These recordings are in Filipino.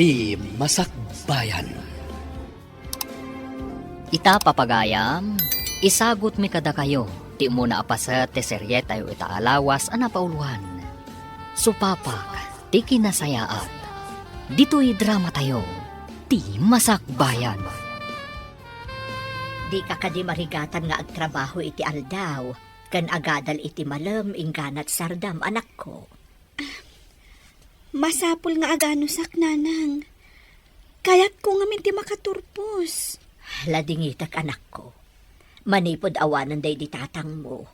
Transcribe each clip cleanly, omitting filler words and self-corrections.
ti Masakbayan. Ita papagayam, isagot mi kada kayo, ti muna apasat ti serye tayo itaalawas anapauluhan. Supapak, ti kinasayaat, dito'y drama tayo, ti Masakbayan. Di ka kadi marigatan nga agtrabaho iti aldaw, kan agadal iti malam ingganat sardam anak ko. Masapul nga aganusak, nanang. Kayat ko nga minti makaturpos. Ladingitak anak ko. Manipod awanan day di tatang mo.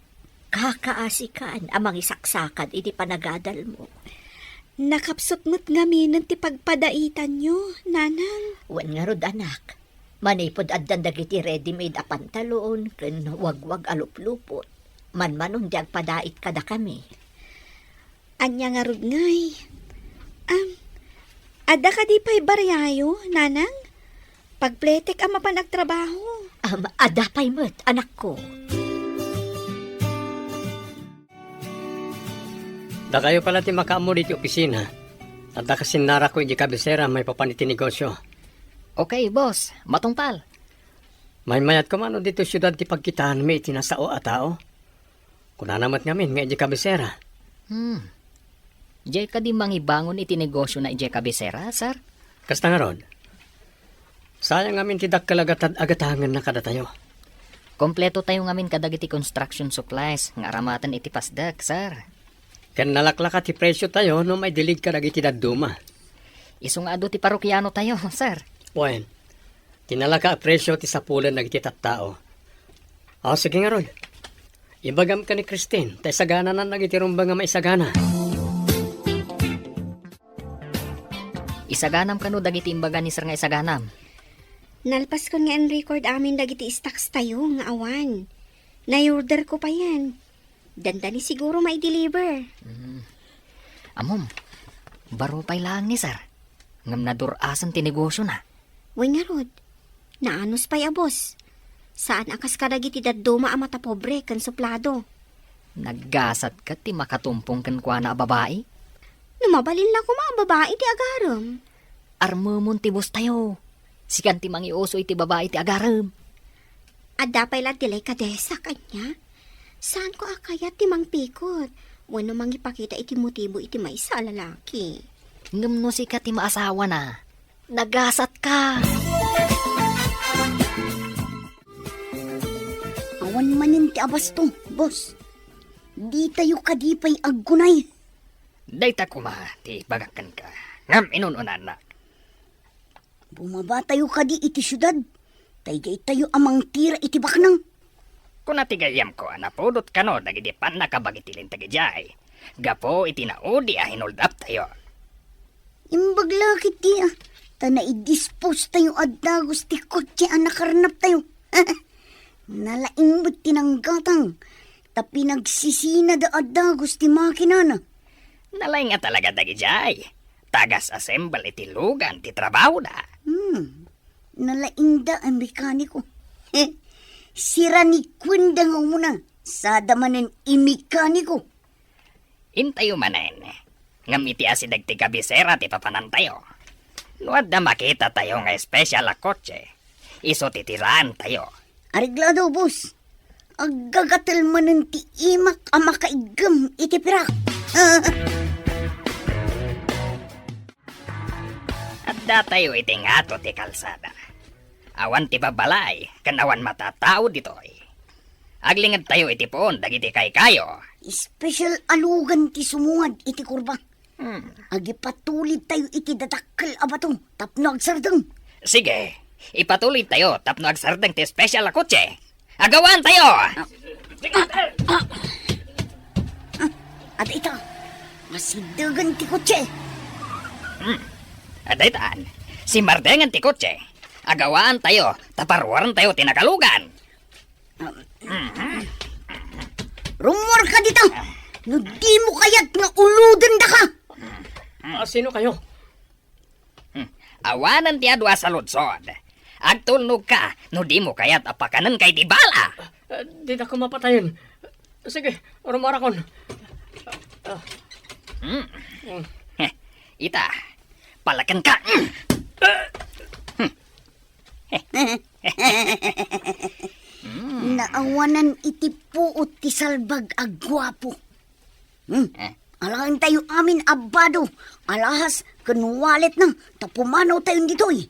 Kakaasikan amang isaksakan iti panagadal mo. Nakapsot mo't nga minan ti pagpadaitan nyo, nanang. Wan nga rod anak. Manipod addan dagiti ready-made a pantalon ken wagwag aluplupot. Manmanon di agpadait kada kami. Anya nga rod ngay. Ada ka di pa'y baryayo, nanang? Pagpletek ang mapanagtrabaho. Adapay mo't anak ko. Da kayo pala ti makaamo diti opisina. At da kasinara ko iti kabisera may papaniti negosyo. Okay, boss, matungpal. May mayat ko mano dito syudad ti pagkitaan may itinasao a tao. Kunanamat ngamin nga iti kabisera. Jay ka di mangibangon iti negosyo na iti kabisera, sir? Kasta nga rod. Sayang ngamin ti dakkalagatan agatangan na kada tayo. Kompleto tayo ngamin kadagiti construction supplies, nga aramatan iti pasdak, sir. Ken nalaklaka ti presyo tayo no may dilig ka dagiti daduma. Isungado ti parokyano tayo, sir. Wen, tinalaka a presyo ti sapulan dagiti tattao. Sige nga rod. Ibagam ka ni Christine, tay sagana na nagitirumba nga may sagana. Isaganam kano dagiti imbaga ni sir nga isaganam. Nalpas ko nga ang record amin dagiti stocks tayo nga awan. Na-order ko pa yan. Dandani siguro may deliver. Amom, baro pa'y lang ni sir. Ngam nadurasan ti negosyo na. Way nga rod, naanos pa'y abos. Saan akas ka dagiti daduma ang mata pobre kan suplado? Naggasat ka ti makatumpong kan kwa na babae. Numabalin lang ko mga babae ti agaram. Armumon ti bus tayo. Sikan ti mangioso iti babae ti agaram. Adda pa'y lang tilay kadesa kanya. Saan ko akayat ti mangpikot? Wano mangipakita iti motibo iti maysa lalaki. Ngam no si ka ti maasawa na. Nagasat ka. Awan manin ti abasto, boss. Di tayo kadipay aggunay. Dayta kuma ti bagakan ka. Ngam inununan na. Bumaba tayo kadi iti syudad. Taygay tayo amang tira iti baknang. Kung natigayam ko, napudot ka no, dagiti pan nakabagitilin tagijay. Gapo itinaudi hold up tayo. Imbaglakit di Tana i-dispose tayo adagos ti kotse nakarnap tayo. Nalaing mo't tinanggatang. Tapi nagsisina da adagos ti makina na. Nalay nga talaga dagijay. Tagas assemble iti lugan ti trabaho da. Nalaing da ang mekaniko. Sira ni Kwenda nga muna. Sada manen imekaniko. Intayo manen. Ngam iti asidag ti kabisera ti papanan tayo. Nuad na makita tayo nga espesyal a kotse. Iso titiraan tayo. Ariglado, boss. Agagatal manen ti imak makaigam iti pirak. At da tayo iti ngato ti kalsada. Awan ti babalay, kan awan matatao ditoy. Aglingad tayo iti poon, dagiti kay kayo. Special alugan ti sumungad iti kurba. Agipatulid tayo iti datakkel abatong tapno agsardeng. Sige, ipatuloy tayo tapno agsardeng ti special a kotse. Agawan tayo! At ito, masidagan ti kotse. At itaan, si Mardengan ti kotse. Agawaan tayo, taparwaran tayo tinakalugan. Rumor ka dito! No di mo kayat nga uludan da ka! Sino kayo? Awanan ti adwa sa lutsod. Agtulnog ka, no di mo kaya't apakanan kay di bala. Di na ko mapatayin. Sige, rumarakon. Ita, palakan ka. Naawanan iti puot ti salbag agwapo. Alain tayo amin abado. Alahas, kanwalet na. Tapumanaw tayo ditoy.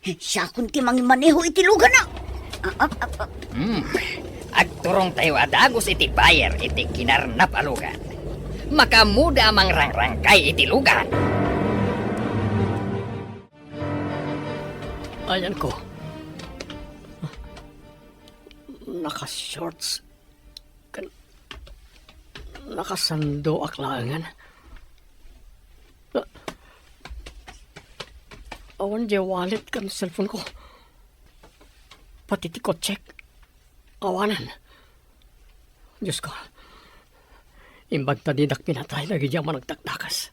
Siya kun ti mangimaneho iti lugan na. Agturong tayo adagos iti bayer iti kinarnap alugan. Makamuda mang rangrangkay iti lugan. Ayan ko. Naka-shorts. Nakasando aklangan. Awan di wallet kan cellphone ko. Pati ti ko check. Awanan. Diyos ko. Imbag tadidak pinatay lagi diyan managtaktakas.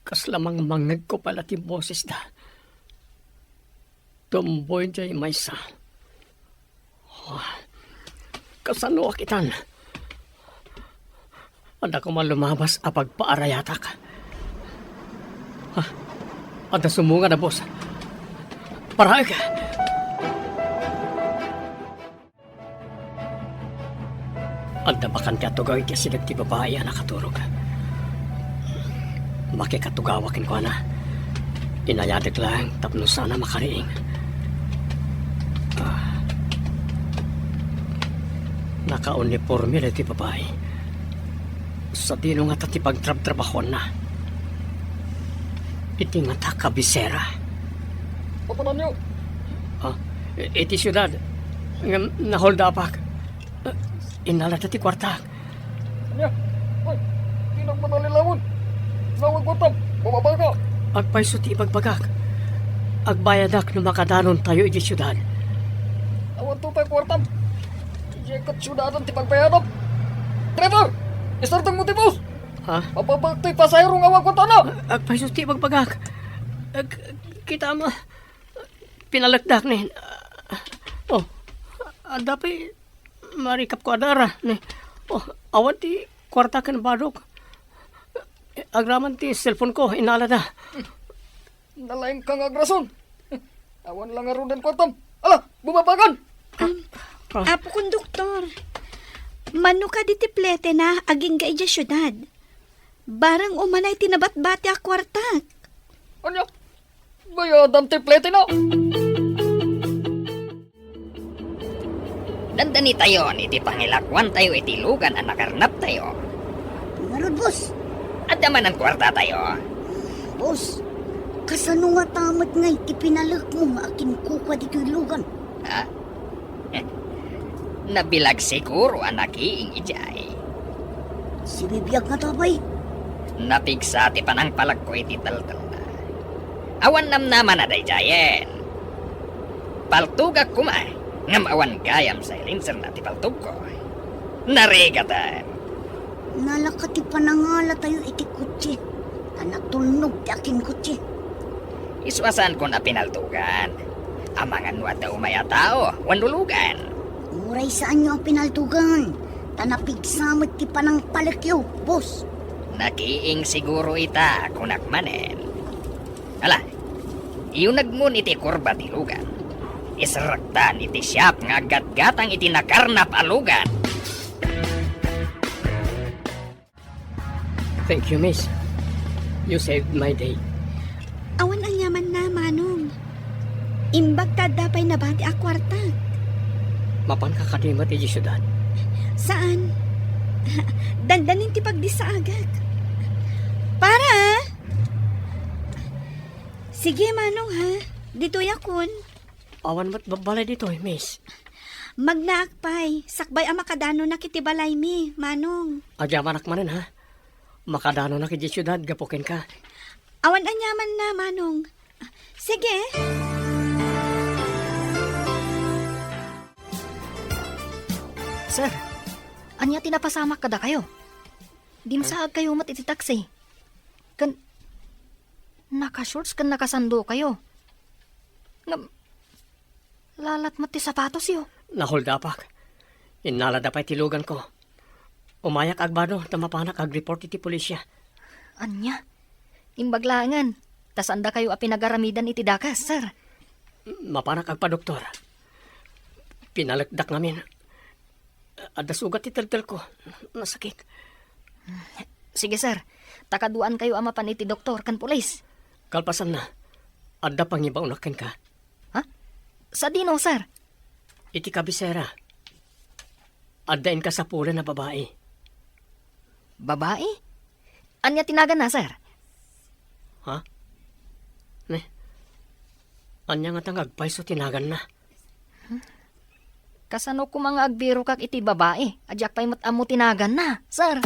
Kas lamang mangag ko pala ti boses da. Tumboy jay maysa. Kasano akitan? Ada ko man lumabas apag paarayatak. Ada sumunga na boss. Parahay ka. Ada bakan ka tugawin kasi nagti babae na nakaturog. Makikatugawakin ko na. Inayadik lang tapno sana makariing. Naka-uniforme na ti babae. Sa dino nga ti pagtrab-trabahon na. Iti nga ta kabisera. Papanan niyo? Iti syudad. Nahold apak. Inala ti kwarta. Anya? Ay, tinang manalilawon. Nawag ko tam. Bumaba ka. Agpayso ti ipagbagak. Agbayadak no makadanon tayo iti syudad. Awan to tayo kwartam. Jekat syudadan ti pagpayanap. Driver! Istartang mo ti boss! Papabagtoy pasayro nga awag ko tana! Agpayso ti ipagbagak. Kita mo. Pinalagdak ni. Dapat marikap ko adara. Awan ti kwarta kan badok. Agraman ti cellphone ko. Inala na. Nalaing kang agrason. Awan lang arudan kwartam. Ala, bumabagan! Apo konduktor, mano ka di tiplete na aging ka ija syudad. Barang umanay tinabat-bati a kwartak. Anya? Bayadam tiplete na! Dandani tayo, iti pangilakwan tayo iti lugan ang nakarnap tayo. Ngarod, boss. At naman ang kwarta tayo. Boss, kasano nga tamat nga iti pinalak mo maakin kukwa di lugan. Nabilag siguro ang nakiing ijay. Si bibiyag nga tabay. Napigsa ti panang palag ko iti taltal na. Awan namnaman na dayjayen. Paltugak kuma. Ngam awan gayam sa ilinser na ti paltug ko. Narigatan. Nalakati panangala tayo iti kutsi. Anak tulnog ti akin kutsi. Iswasan ko na pinaltugan. Amangan wad na umaya tao, wanlulugan. Muray saan nyo ang pinaltugan? Tanapig samot ti panang palakyo, boss. Nakiing siguro ita kunak manen. Ala, iyo nagmun iti kurba ti lugan. Israktan iti siyap nga gatgatang iti nakarnap alugan. Thank you, miss. You saved my day. Awan ang yaman na, Manong. Imbag tadapay na bati a kwartak. Mapan kakadimat iti syudad. Saan? Dandanin ti pagdisaagag. Para! Sige, Manong, ha? Dito yakon. Awan mat babalay dito, miss. Magnaakpay. Sakbay ang makadano na kitibalay mi, Manong. Agyaman akmanen, ha? Makadano na kiti syudad, gapukin ka. Awan anyaman na, Manong. Sige. Sir, anya tinapasamak kada kayo? Dimsaag kayo mat iti taxi. Naka-shorts kan nakasando kayo. Lalat mat ti sapatos yo. Nahold apak. Inala dapay tilugan ko. Umayak agbado, tamapanak ag-report iti pulisya. Anya? Imbaglangan. Tas anda kayo apinagaramidan iti dakas, sir. Mapanak agpa, doktor. Pinalagdak namin. Ada sugat iteltel ko. Nasakit. Sige, sir. Takaduan kayo ama pan iti doktor kan pulis. Kalpasan na. Ada pangibaw nakin ka. Ha? Sa dino, sir? Iti kabisera. Adain ka sa pula na babae. Babae? Anya tinagan na, sir? Ha? Ne? Anya nga tang agpay so tinagan na. Kasano ko mga agbiro kak iti babae? Adyak pa'y amo tinagan na, sir.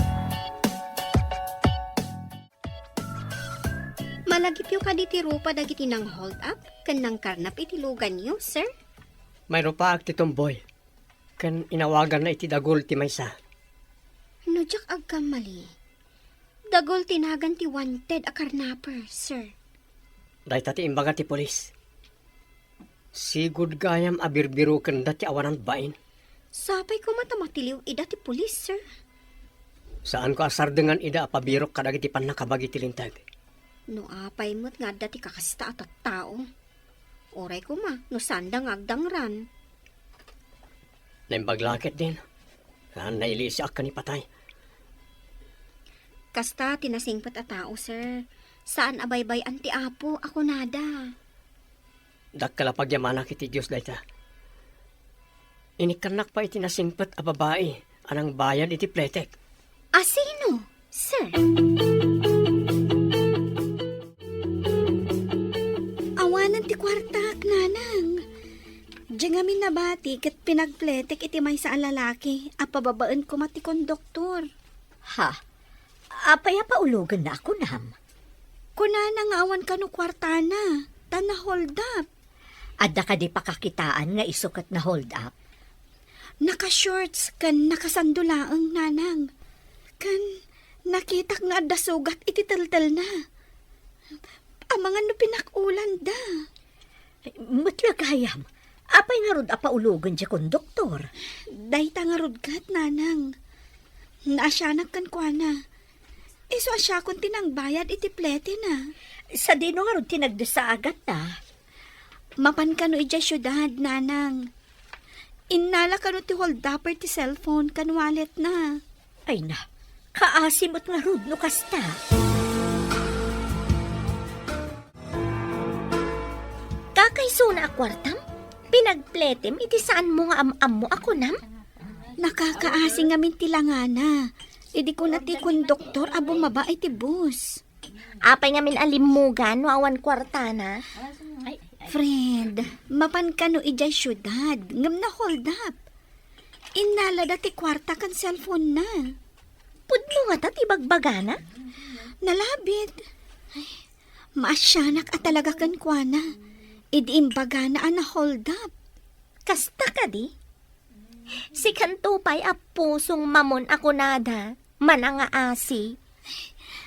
Malagip yung kaditi rupa dagiti nang hold up, kan nang karnap iti lugan nyo, sir. Mayroon pa ag titomboy. Kan inawagan na iti dagol ti maysa. No, jak agkamali. Dagol tinagan ti wanted a karnapper, sir. Dahi tati imbaga ti polis. Sigud gayam abirbiro ken dati awanan bain. Sapay ko matamatiliw ida ti pulis, sir. Saan ko asar dengan ida apabirok kadagiti panakabagi ti lintag. No apay mo't nga dati kakasta at tao. Oray ko ma, no sandang agdangran. Naimbaglaket din. Saan nailisiak ka ni patay. Kasta tinasingpat a tao, sir. Saan abaybay anti apo, ako nada. Dakkala pagyamana kiti Diyos dayta. Inikanak pa iti nasingpat a babae. Anang bayan iti pletek. Asino, sir? Awanan ti kwarta, nanang. Diyan ngamin nabati kat pinagpletek iti may sa lalaki. Apababaan ko mati konduktor. Ha? Apay paulugan na ako, nam. Kunana nga awan ka no kwarta na. Tana hold up. Adda ka di pakakitaan nga isukat na hold up. Naka-shorts kan nakasandulaang nanang. Kan nakitak nga adda sugat iti taltal na. Ang mga no pinakulan da. Matlagayam, apay nga rod apaulugan di konduktor. Dayta nga rod kat, nanang. Naasyanak kan kwa na. Iso asya kung tinangbayad iti plete na. Sa dino nga rod tinagdesa agad na. Mapan ka no ija syudad, nanang. Innala ka no ti hold upper ti cellphone kan wallet na. Ay na, kaasimot nga rod no kasta. Kakaiso na akwartam? Pinagpletem, iti saan mo nga am mo ako, nam? Nakakaasing ngamin tilangana. Idi ko na ti konduktor abo maba iti bus. Apay nga min alimugan no awan kwartana. Friend, mapan ka no ijay syudad. Ngam na hold up. Innala dati kwarta kan cellphone na. Pudno nga ta tibagbagana. Nalabit. Ay, maasyanak at talaga kan kwa na. Idi imbaga na na hold up. Kasta ka di? Si Kantupay a pusong mamon ako nada. Mananga asi.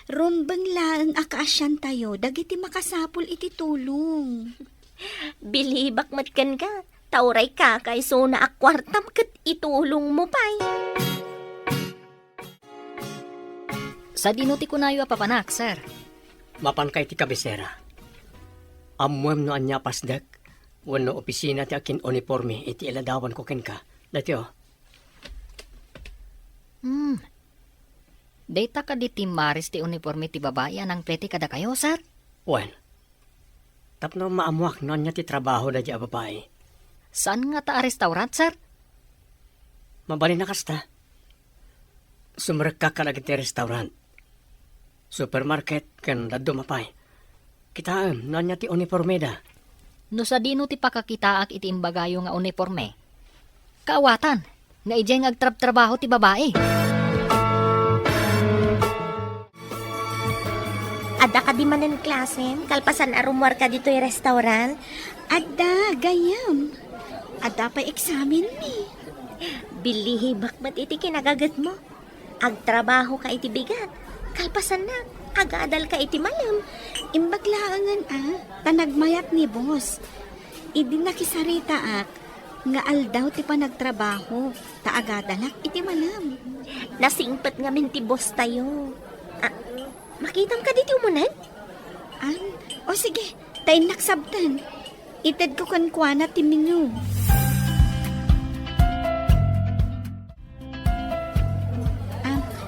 Rumbang lang akaasyan tayo. Dagiti makasapul iti tulong. Bilibak matkan ka. Tauray ka kay so na akwartam kat itulong mo pay. Sa dinuti ko na yu apapanak, sir. Mapan kay ti kabisera. Amuem no anya pasdak. Wano opisina ti akin uniforme iti iladawan ko ken ka. Dati oh. Data ka di timaris ti uniforme ti babae anang plete kada kayo, sir? Well, tapno maamuak no anya ti trabaho da di a babae. Saan nga ta restaurant, sir? Mabali na kasta. Sumarag ka kalagi ti restaurant. Supermarket ken daddo mapay. Kitaem no anya ti uniforme da. No sa dino ti pakakitaak iti imbagayo nga uniforme. Kaawatan, nga ijay nga agtrab-trabaho ti babae. Ada ka di manen klasem. Kalpasan arumwar ka dito yung restaurant. Ada, gayam. Ada pa examen mi. Bilihibak mat iti kinagagat mo. Agtrabaho ka iti bigat. Kalpasan na. Agadal ka iti malam. Imbaglaangan tanagmayat ni boss. Idi nakisarita nga aldaw ti panagtrabaho. Taagadalak iti malam. Nasingpat nga min ti boss tayo. Makitam ka dito umunan? O sige, tayo naksabtan. Ited ko kan kuana ti menu.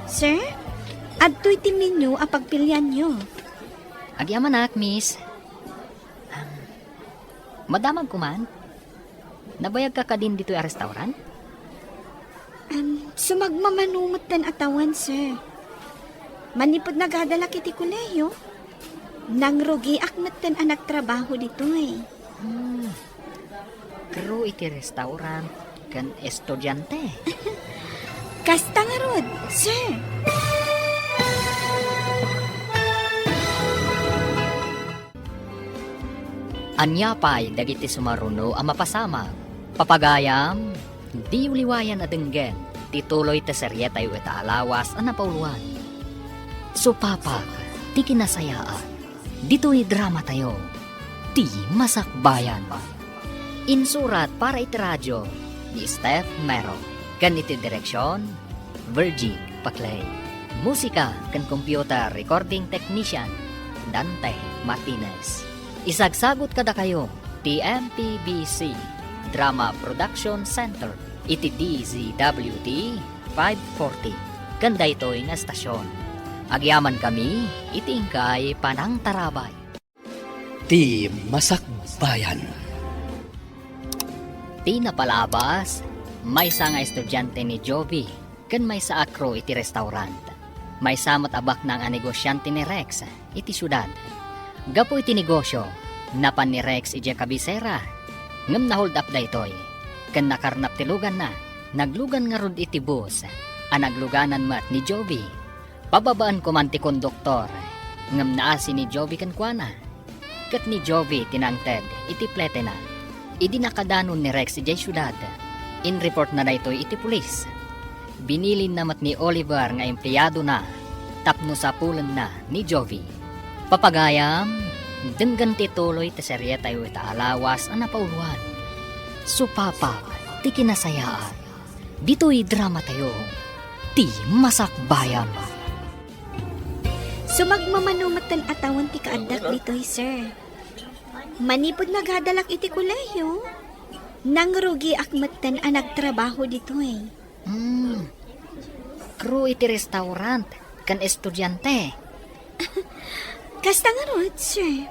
Sir? Adto'y ti menu a pagpilian nyo. Agyaman nak, miss. Madamag kuman. Nabayag ka din dito yung restaurant? Sumagmamanumot tan atawan, sir. Manipod nagadala kiti kuleyo. Nang rugi akmat tan anak trabaho dito eh. Crew iti restaurant kan estudyante. Kasta nga rod, sir. Anya pa'y dagiti sumaruno ang mapasama. Papagayam, di uliwayan adenggen, tituloy te serye tayo ita alawas ang napauluan. Supapag, ti kinasayaan, dito'y drama tayo, ti masakbayan. Insurat para iti radyo, ni Steph Mero, kan iti direksyon, Virgie Paclay. Musika kan computer recording technician, Dante Martinez. Isagsagot kada kayo, TMPBC Drama Production Center, iti DZWT 540. Ganda ito'y nga stasyon. Agyaman kami, itingkay panang tarabay. Ti Masakbayan. Ti napalabas, may sa nga estudyante ni Jovi, kan may sa akro iti restaurant. May samot abak ng negosyante ni Rex, iti syudad. Gapo iti negosyo, napan ni Rex iti kabisera. Ngam na hold up da itoy. Kan nakarnap tilugan na, naglugan nga rod iti bus. Nagluganan mat ni Jovi. Pababaan ko man ti konduktor. Ngam naasi ni Jovi kan kuana. Kat ni Jovi tinangted, iti plete na. Idi nakadanon ni Rex iti syudad. In report na itoy iti pulis. Binilin namat ni Oliver nga empleyado na. Tapno sa pulan na ni Jovi. Papagayam, denggan tituloy ti serye tayo ita alawas ang napauluan. Supapag, ti kinasayaan. Dito'y drama tayo, ti masakbayan. Sumagmamanumat tan atawan ti kaadak dito'y, sir. Manipod nagadalak iti kuleyo. Nang rugi akmat tan ang nagtrabaho dito'y. Crew iti restaurant, kan estudyante. Kasta nga rod, sir.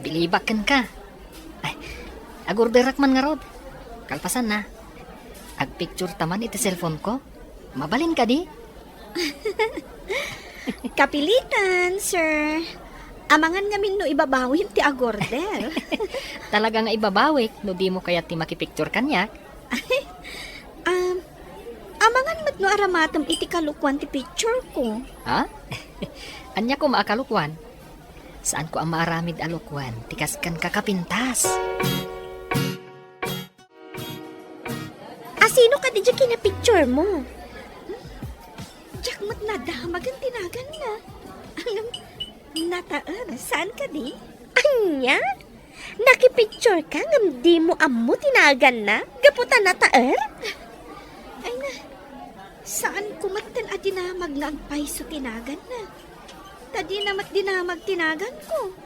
Bilibakan ka. Ay, agorderak man nga rod. Kalpasan na. Agpicture taman iti cellphone ko. Mabalin ka di? Kapilitan, sir. Amangan ngamin no ibabawin ti agorder. Talaga nga ibabawik, no di mo kaya ti makipicture kanyak. Amangan mat no aramatam iti kalukwan ti picture ko. Ha? Anya ko maakalukwan? Saan ko ang maaramid alukwan? Tikas kan kakapintas. Sino ka di dyan kinapicture mo? Jack mat na damag ang tinagan na. Nataan, saan ka di? Anya? Nakipicture ka ngam di mo ammo tinagan na? Gaputan na taer? Ay na, saan kumatan at dinamag nga ang paiso tinagan na? Tadi namat dinamag tinagan ko.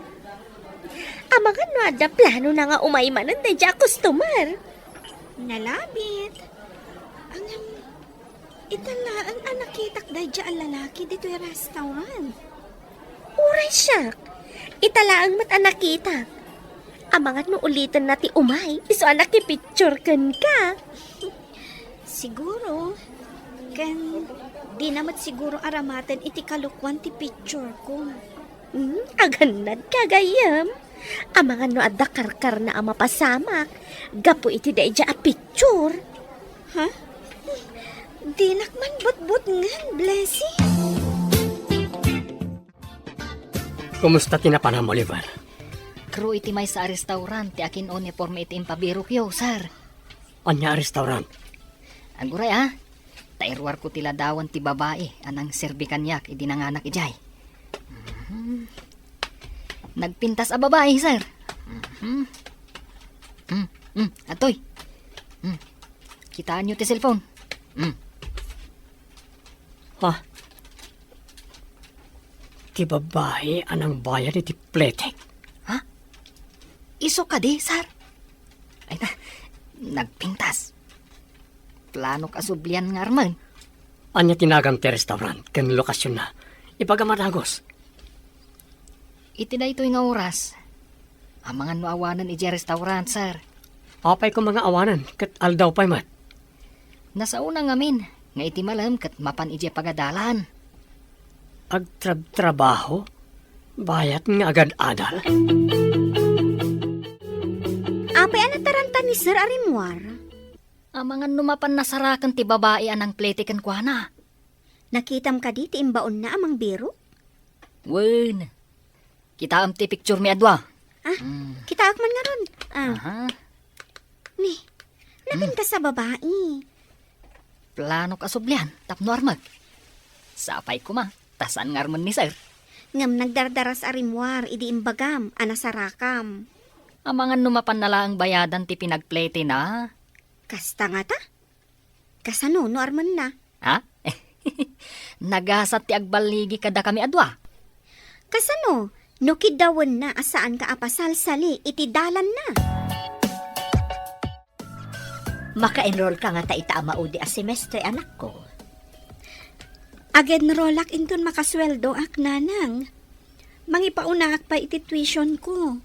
Amangan no ada plano na nga umaymanan da dya customer. Nalabit. Ang italaan ang nakitak da dya ang lalaki dito yung restaurant. Uray siyak. Italaang mat ang nakita. Amangan mo ulitan na ti umay. Iso ang nakipicture kan ka. Siguro, kan di namat siguro aramatan iti kalukwan ti picture ko. Aganad kagayam. Amangan no adda karkar na ang mapasamak. Gapo iti da ija a picture. Ha? Di nakman but-but ngan, blessing. Kumusta tinapanam, Oliver? Crew iti may sa restaurant, ti akin uniforme iti impabirok yo, sir. Anya restaurant? Aguray tairwar ko tila dawan ti babae, anang serbi kanyak, iti nanganak ijay. Nagpintas a babae, sir. Atoy. Kitaan nyo ti cellphone. Ha? Ti babae anang bayan iti pletek. Iso ka di, sir. Ay na, nagpintas. Plano ka sublian nga arman. Anya tinagam ti restaurant, kan lokasyon na. Ipagamadagos. Iti na ito nga oras. Amangan mo awanan iti restaurant, sir. Apay ko mga awanan, kat aldaw pa'y mat. Nasa una ngamin, nga iti malam kat mapan iti pagadalan. Agtrabaho? Bayat nga agad adal? Apay anatarantan ni Sir Arimwar. Amangan numapan nasarakan ti babae anang pletikan kwa na. Nakitam ka di ti imbaon na amang biro? Wen, kita am ti picture mi adwa. Kita akman nga ron. Aha, Ni, napinta sa babae. plano ka sublian, tapno armag. Sapay ko ma, tasan nga arman ni sir. Ngam nagdardaras Arimwar, idi imbagam, anasarakam. Amangan numapan nala ang bayadan ti pinagplete na. Kasta nga ta? Kasano, no arman na? Ha? Nagasat ti agbaligi kada kami adwa. Kasano, no kidawan na asaan ka apasal sali, iti dalan na. Maka-enroll ka nga ta itaamaudi a semestre, anak ko. Agen-rollak inton makasweldo ak nanang. Mangipauna ak pa iti tuition ko.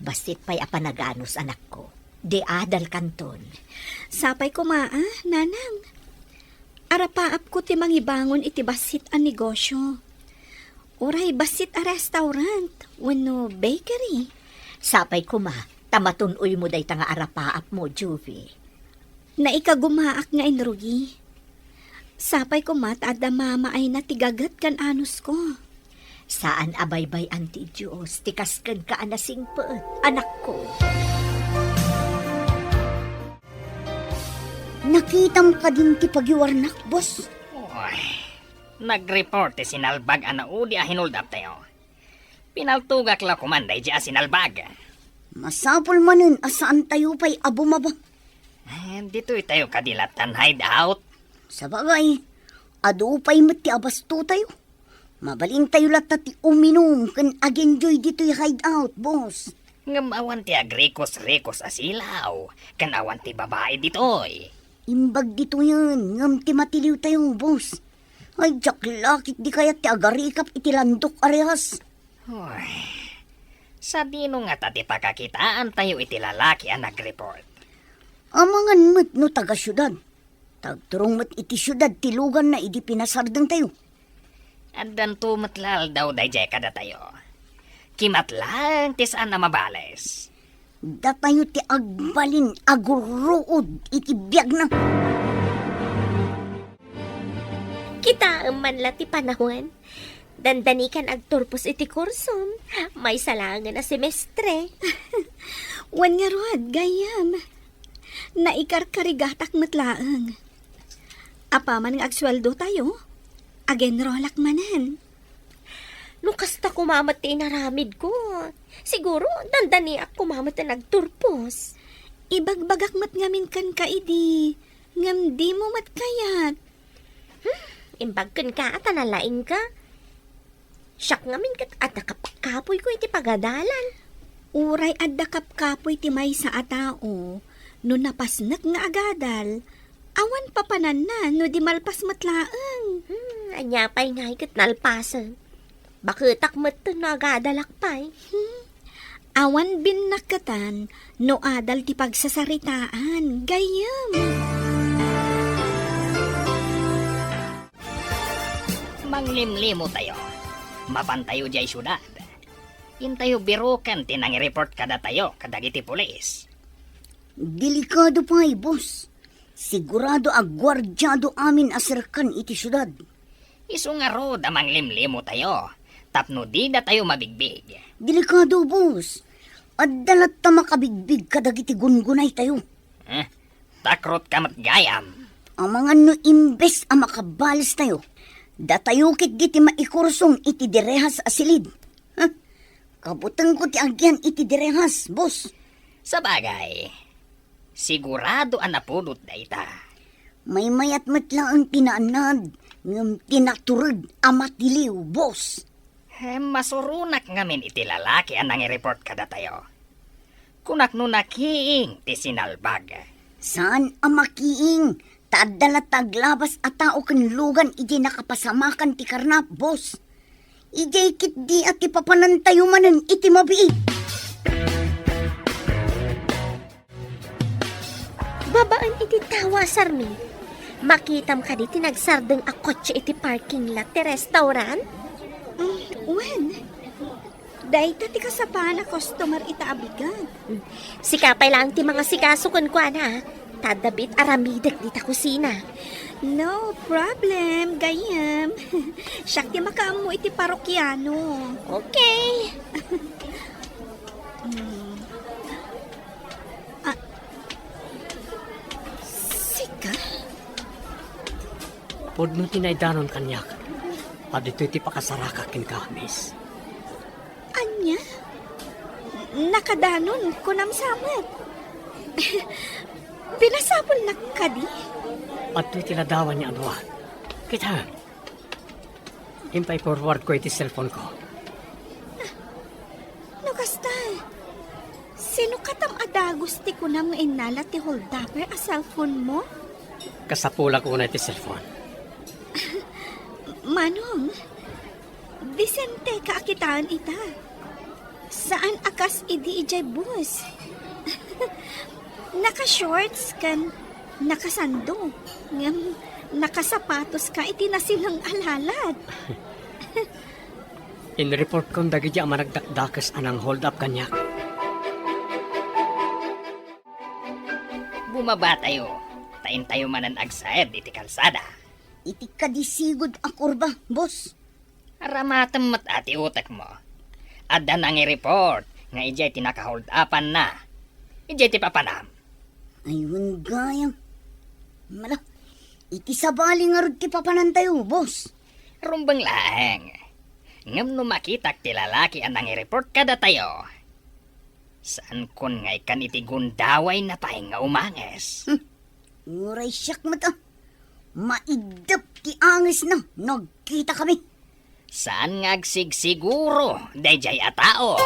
Bastit pa'y apanaganos, anak ko. De adal kanton. Sapay ko nanang. Arapaap ko ti mangibangon iti basit a negosyo. Uray basit a restaurant, wenno bakery. Sapay ko tamatunoy mo day nga arapaap mo, Juvie. Naikagumaak nga inrugi. Sapay ko ada mama ay natigagat kan anus ko. Saan abaybay anti Diyos, tikaskan ka anasing paet, anak ko. Nakitam ka din ti pagiwarnak, boss. Oy, nag-report ti sinalbag ana udi a hinuldap tayo. Pinaltugak la kumanday di a sinalbag. Masapol manin, asaan tayo pa'y abumaba. Dito tayo kadilatan hideout. Sa bagay, ado pa'y mati abasto tayo. Mabalin tayo lata ti uminom, kan agenjoy dito'y hideout, boss. Ngamawan ti agrikos-rikos asilaw. Kanawan ti babae ditoy. Imbag dito yan, ngam ti matiliw tayo, boss. Ay, jaklakit di kaya ti agarikap iti landok arehas. Hoy, sa dino nga tati pakakitaan tayo iti lalaki ang nag-report. Amangan mat no taga syudad. Tagturong mat iti syudad ti lugan na idi pinasardeng tayo. Adan tumatlal daw dayjay kada tayo. Kimatlang ti saan na mabales. Datayo ti agbalin aguruod iti biyag na. Kita man la ti panahon. Dandanikan agturpos iti kursom. May salangan na semestre. Wan nga rod, gayam. Naikarkarigatak matlaang. Apaman nga agsweldo tayo, agen-rollak manan. No kasta kumamat ti inaramid ko. Siguro, dandani ak kumamat na nagturpos. Ibagbagak mat ngamin kan kaidi, ngam di mo mat kayat. Imbagkan ka at analaing ka. Siyak ngamin kat at nakapakapoy ko iti pagadalan. Uray adda kapkapoy ti may sa atao, no napasnak nga agadal, awan papanan na no di malpas matlaang. Anyapay nga ikat nalpasan. Bakit akmat to nagadalakpay? Awan binakatan, no adal ti pagsasaritaan, gayam. Manglimlimo tayo. Mapantayo jay syudad. Intayo birukan tinang-report kada tayo kadagiti pulis. Delikado pa'y, boss. Sigurado agwardyado amin asirkan iti syudad. Isu nga rod amang limlimo tayo. Tapno di na tayo mabigbig. Delikado, boss. At dalat ta makabigbig kadagiti gungunay tayo. Takrot ka matgayam. Ang mga no imbes ang makabalis tayo. Datayukit giti maikursong iti direhas asilid. Kabutang ko ti agyan iti direhas, boss. Sa bagay, sigurado ang napudot na ita. May mayat matla ang tinaanad, ngam tinaturod amatiliw, boss. Masurunak ngamin iti lalaki ang nang-report kada tayo. Kunak no nakiing ti sinalbag. Saan ang makiing? Tadala taglabas at tao kan lugan iti nakapasamakan ti karnap, boss. Ijay kit di at ipapanantayo manan iti mabiit. Babaan iti tawa, Sarmi. Makitam ka di tinagsardeng a kotse iti parking lot ti restaurant? When? Dahil ti kasapaan na customer itaabigan. Sikapay lang ti mga sikasukon ko, ana. Tadabit aramidek di ta kusina. No problem, gayam. Siyak ti makaam mo iti parokyano. Okay. Sika? Pudno tinaydanon kanyak. At ito iti pakasarakakin ka, miss. Anya? Nakadanon kunam samat. Pinasapol na kadi? At ito tinadawan niya anuan. Kita. Impay forward ko iti cellphone ko. No kasta. Sino katam adagos ti kunam nga inala ti holdapper a cellphone mo? Kasapula ko na iti cellphone. Manong, Vicente kaakitaan ita. Saan akas idi ijay bus? Naka-shorts kan, nakasando. Ngam, nakasapatos ka iti na silang alalad. In-report ko dagiti ang managdakdakas anang hold up kanyak. Bumaba tayo. Tain tayo manan agsaed iti kalsada. Iti kadisigod a kurba, boss. Ramatem mat ati utak mo. Adda nang i-report nga ijay tinaka-hold upan na. Ijay ti papanam. Ayun gayang. Mala, iti sabali nga rod ti papanantayo, boss. Rumbang laeng. Ngam no makitak ti lalaki anang i-report kada tayo. Saan kun nga ikan iti gundaway na paing nga umanges? Uray siyak mata. Maidap ti angis na. Nagkita kami. Saan nga agsigsiguro, dayjay a tao?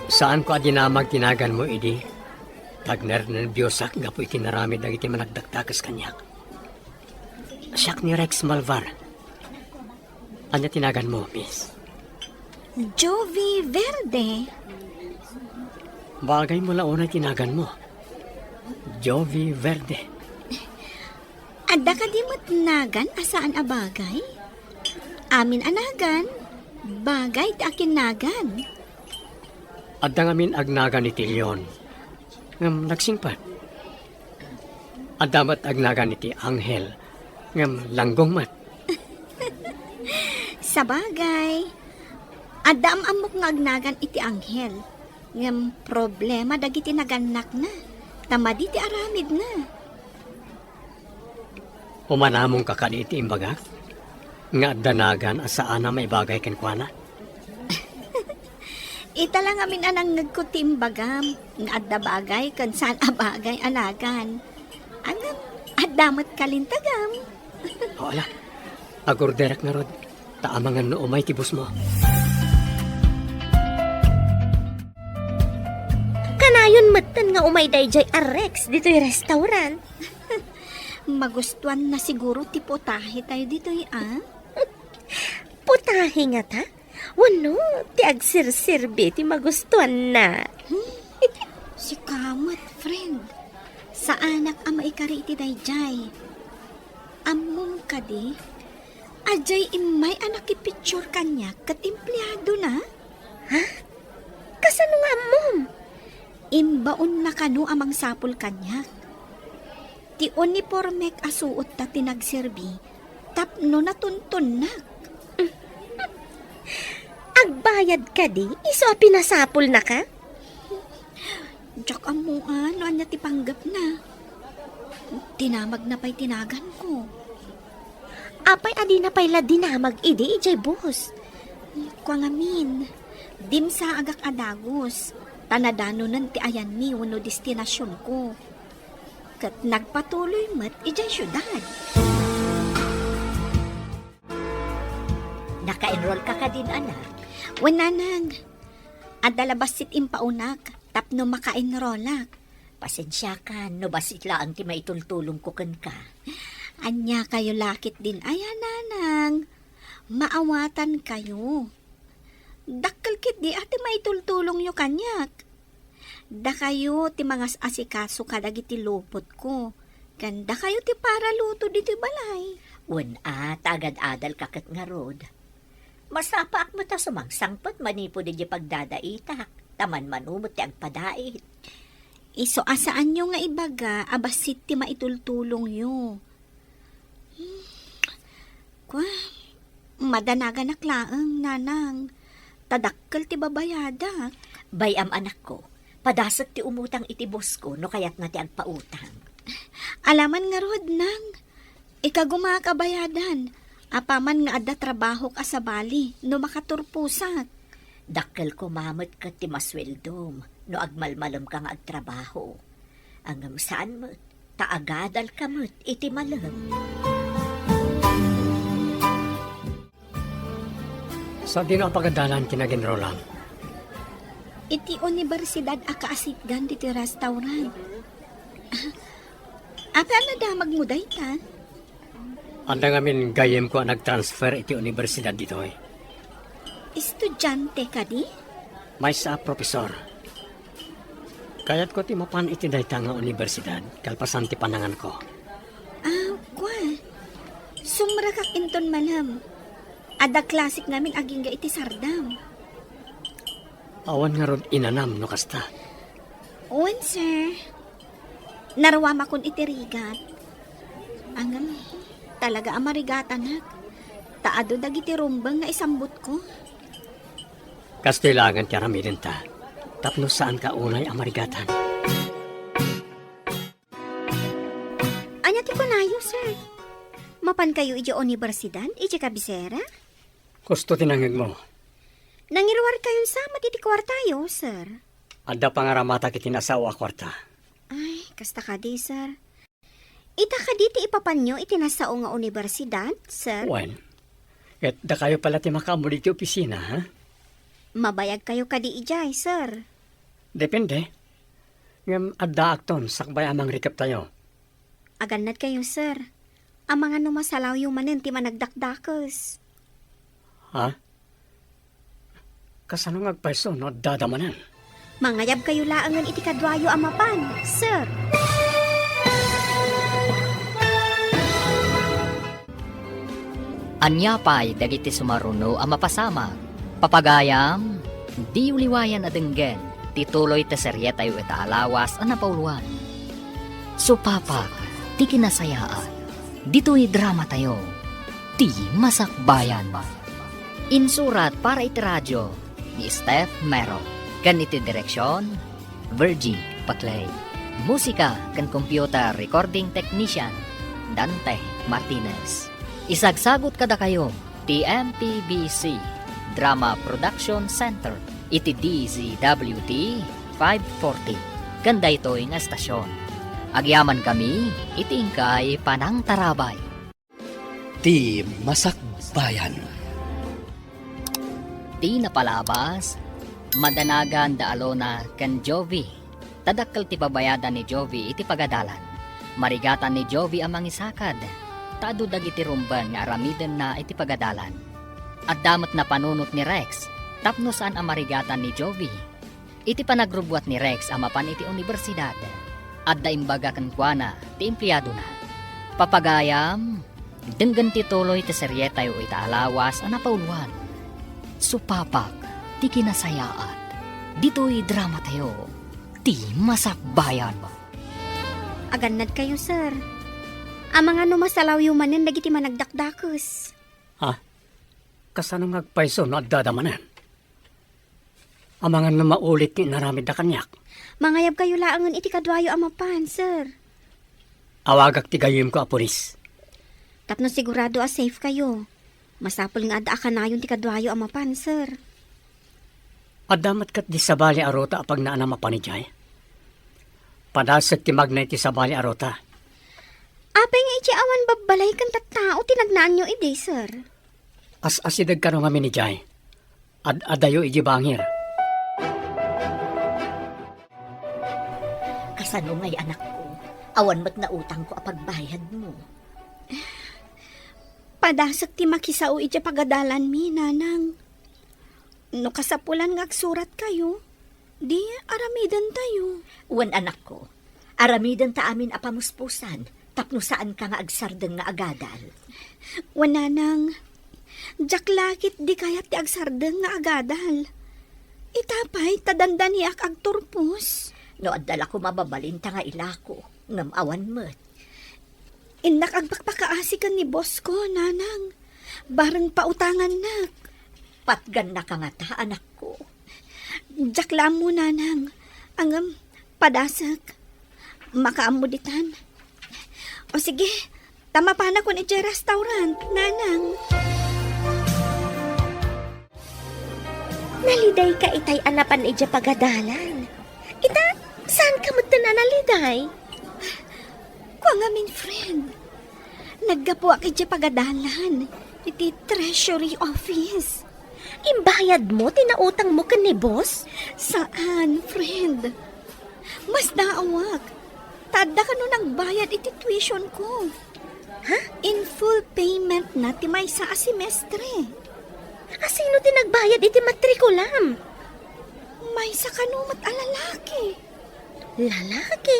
Saan ko adinamag tinagan mo, idi? Tagner na biyosak nga po itinaramid ang iti managdakdakas kanyak. Siyak ni Rex Malvar. Anya tinagan mo, miss? Jovi Verde. Bagay mo launa tinagan mo. Jovi Verde. Adda ka di mo't nagan asaan a bagay? Amin anagan. Bagay ti akin nagan. Adda ngamin agnagan ni Tilyon. Ngam nagsingpat. Adda mat agnagan iti Anghel. Ngam langgong mat. Sa bagay. Adda amok nga agnagan iti anghel. Ngam problema dagiti naganak na. Tamadi ti aramid na. Umanamong kakani iti imbaga. Nga danagan asaan na may bagay kenkwana. Ita lang amin anang nagkutimbagam. Nga adda bagay kan saan a bagay anagan. Angam, addamat kalintagam. Wala. Agorderak nga rod. Taamangan no umay tibus mo. Kanayon matan nga umay dayjay a Rex dito'y restaurant. Magustuhan na siguro ti potahe tayo dito ah. Putahe nga ta? Wano, ti agsirsirbi ti magustuhan na. Si Kamat, friend. Sa anak ama ikari iti dayjay. Amom ka di. Ajay imay anak ipicture kanya kat empleyado na. Kasano nga mom? Imbaon na kanu amang sapol kanya. Ti uniformek asuot ta tinagserbi. Tapno na tuntun na. Agbayad ka di? Iso a pinasapol na ka? Diyak amuan, no anya ti panggap na. Tinamag na pa'y tinagan ko. Apay adi na payla dinamag idi ijay boss. Kwa ngamin, dim sa agak adagos. Tanadano nan ti ayan mi wano destinasyon ko. Kat nagpatuloy mat ijay syudad. Naka-enroll ka din, anak. Wananag, At dalabasit impaunak, tapno makainrolak. Pasensya ka, no basit lang ti maitultulong ko kan ka. Anya kayo lakit din, ayan nanang. Maawatan kayo. Dakkel kit di ati maitultulong yo kanyak. Da kayo ti mga asikaso kadagiti lupot ko. Ganda kayo ti para luto dito balay. Tagad-adal kakat nga rod. Masapaak mo ta sumangsangpot manipo di pagdadaitak. Taman manumot ti agpadait. Iso asaan nyo nga ibaga, abasit ti maitultulong yo. Kwa, madanagan naklaang nanang. Tadakkel ti babayada. Bayam anak ko, padasag ti umutang iti boss ko no kayat nga ti agpautang. Alaman nga rod nang. Ikagumakabayadan. Apaman nga adda trabaho ka sa bali no makaturpusak. Dakkel ko mamot ka ti masweldom no agmalmalom ka nga agtrabaho. Angam saan mo, taagadal ka mo't iti malam. Sa di na pagadalan kinaginrolang. Iti universidad akaasitgan diti restaurant. Apa na damag mo day ta? Anda ngamin gayem ko nag-transfer iti universidad dito eh. Estudyante ka di? May sa profesor. Kayat ko ti mapan iti dayta nga universidad, kalpasan ti panangan ko. Kwa. Sumra kak inton malam. Ada klasik namin aging ga iti sardam. Awan nga rod inanam no kasta. Owen, sir. Narawam akong itirigat. Angam, talaga amarigatan hak. Taado dagiti rumbang nga isambot ko. Kastilangan ti aramidin ta. Tapno saan ka unay amarigatan. Anya ti kunayo, sir? Mapan kayo iti universidad, iti kabisera? Gusto tinangig mo. Nangirwar kayong sama iti kwartayo, sir. Adda pangaramata kiti nasawa kwarta. Ay, kasta ka di, sir. Ita ka di ti ipapanyo iti nasao nga universidad, sir. Wen, et da kayo pala ti makamuli ti opisina, ha? Mabayag kayo kadi ijay, sir. Depende. Ngam adda akton sakbay amang rikap tayo. Aganad kayo, sir. Ang mga numasalaw yung manin ti managdakdakos. Ha? Kasano ngagpaiso no dadamanan? Mangayab kayo laangan iti kadwayo amapan, sir. Anyapay dagiti sumaruno ang mapasama. Papagayam, di uliwayan adenggen, tituloy te seryeta yu ita alawas ang napauluan. Supapak, ti kinasayaan, dito'y drama tayo, ti masakbayan. Insurat para iti radyo, ni Steph Mero. Kan iti direksyon, Virgie Paclay. Musika kan computer recording technician, Dante Martinez. Isagsagot kada kayo, TMPBC Drama Production Center, iti DZWT 540. Ganda ito'y nga estasyon. Agyaman kami, iti ingkay Panang Tarabay. Ti Masakbayan. Ti napalabas, madanagan da alona kan Jovi. Tadakkel ti babayadan ni Jovi iti pagadalan. Marigatan ni Jovi ang mangisakad. Taado dagiti rumban nga aramiden na iti pagadalan. At damat na panunot ni Rex, tapno saan ang marigatan ni Jovi. Iti panagrubwat ni Rex amapan iti universidad. At daimbaga kan kuana, ti empleyado na. Papagayam, denggan ti tuloy ti seryeta yu ita alawas ang napauluan. Supapak, ti kinasayaan. Dito'y drama tayo, ti masakbayan. Aganad kayo, sir. Ang mga numasalaw yung manin dagiti managdakdakos. Ha? Kasano ngagpaiso no dadamanan? Ang mga namaulit ni naramid na kanyak. Mangayab kayo laangan iti kadwayo amapan, sir. Awagak ti gayim ko apuris. Tapno sigurado safe kayo. Masapol nga ada akanayon ti kadwayo amapan, sir. Adamat kat di sabali arota apag naanam apanijay. Padasag ti magnay ti sabali arota. Apay nga iti awan babalay kan tattao tinagnaan nyo ide, sir. As asidag ka no nga minijay. Adayo iji bangir. Kasanungay anak ko, awan mo't na utang ko apagbayad mo. Padasak ti makisao iti pagadalan mi, nanang. No kasapulan nga agsurat kayo, di aramidan tayo. Wan anak ko, aramidan ta amin apamuspusan, tapno saan ka nga agsardeng nga agadal. Wananang, jaklakit di kayat ti agsardeng nga agadal. Itapay, tadandani ak agturpos. No adala ko mababalin ta nga ilako, ngam awan mo't. Indak agpakpakaasi kan ni boss ko, nanang. Barang pautangan nak. Patgan na ka nga ta, anak ko. Jakla mo, nanang. Ang padasak. Makaamuditan. O sige, tama pa na ko ni restaurant, nanang. Naliday ka itay anapan ija pagadalan. Ita, saan ka mo naliday? Kwa nga min friend. Naggapuak iti pagadalan. Iti treasury office. Imbayad mo, tinautang mo ka ni boss? Saan, friend? Mas naawak. Tada ka nun ang bayad iti tuition ko. Ha? In full payment na ti may sa semestre. Asino tinagbayad iti matrikulam? May sa kanumat alalaki. Lalaki?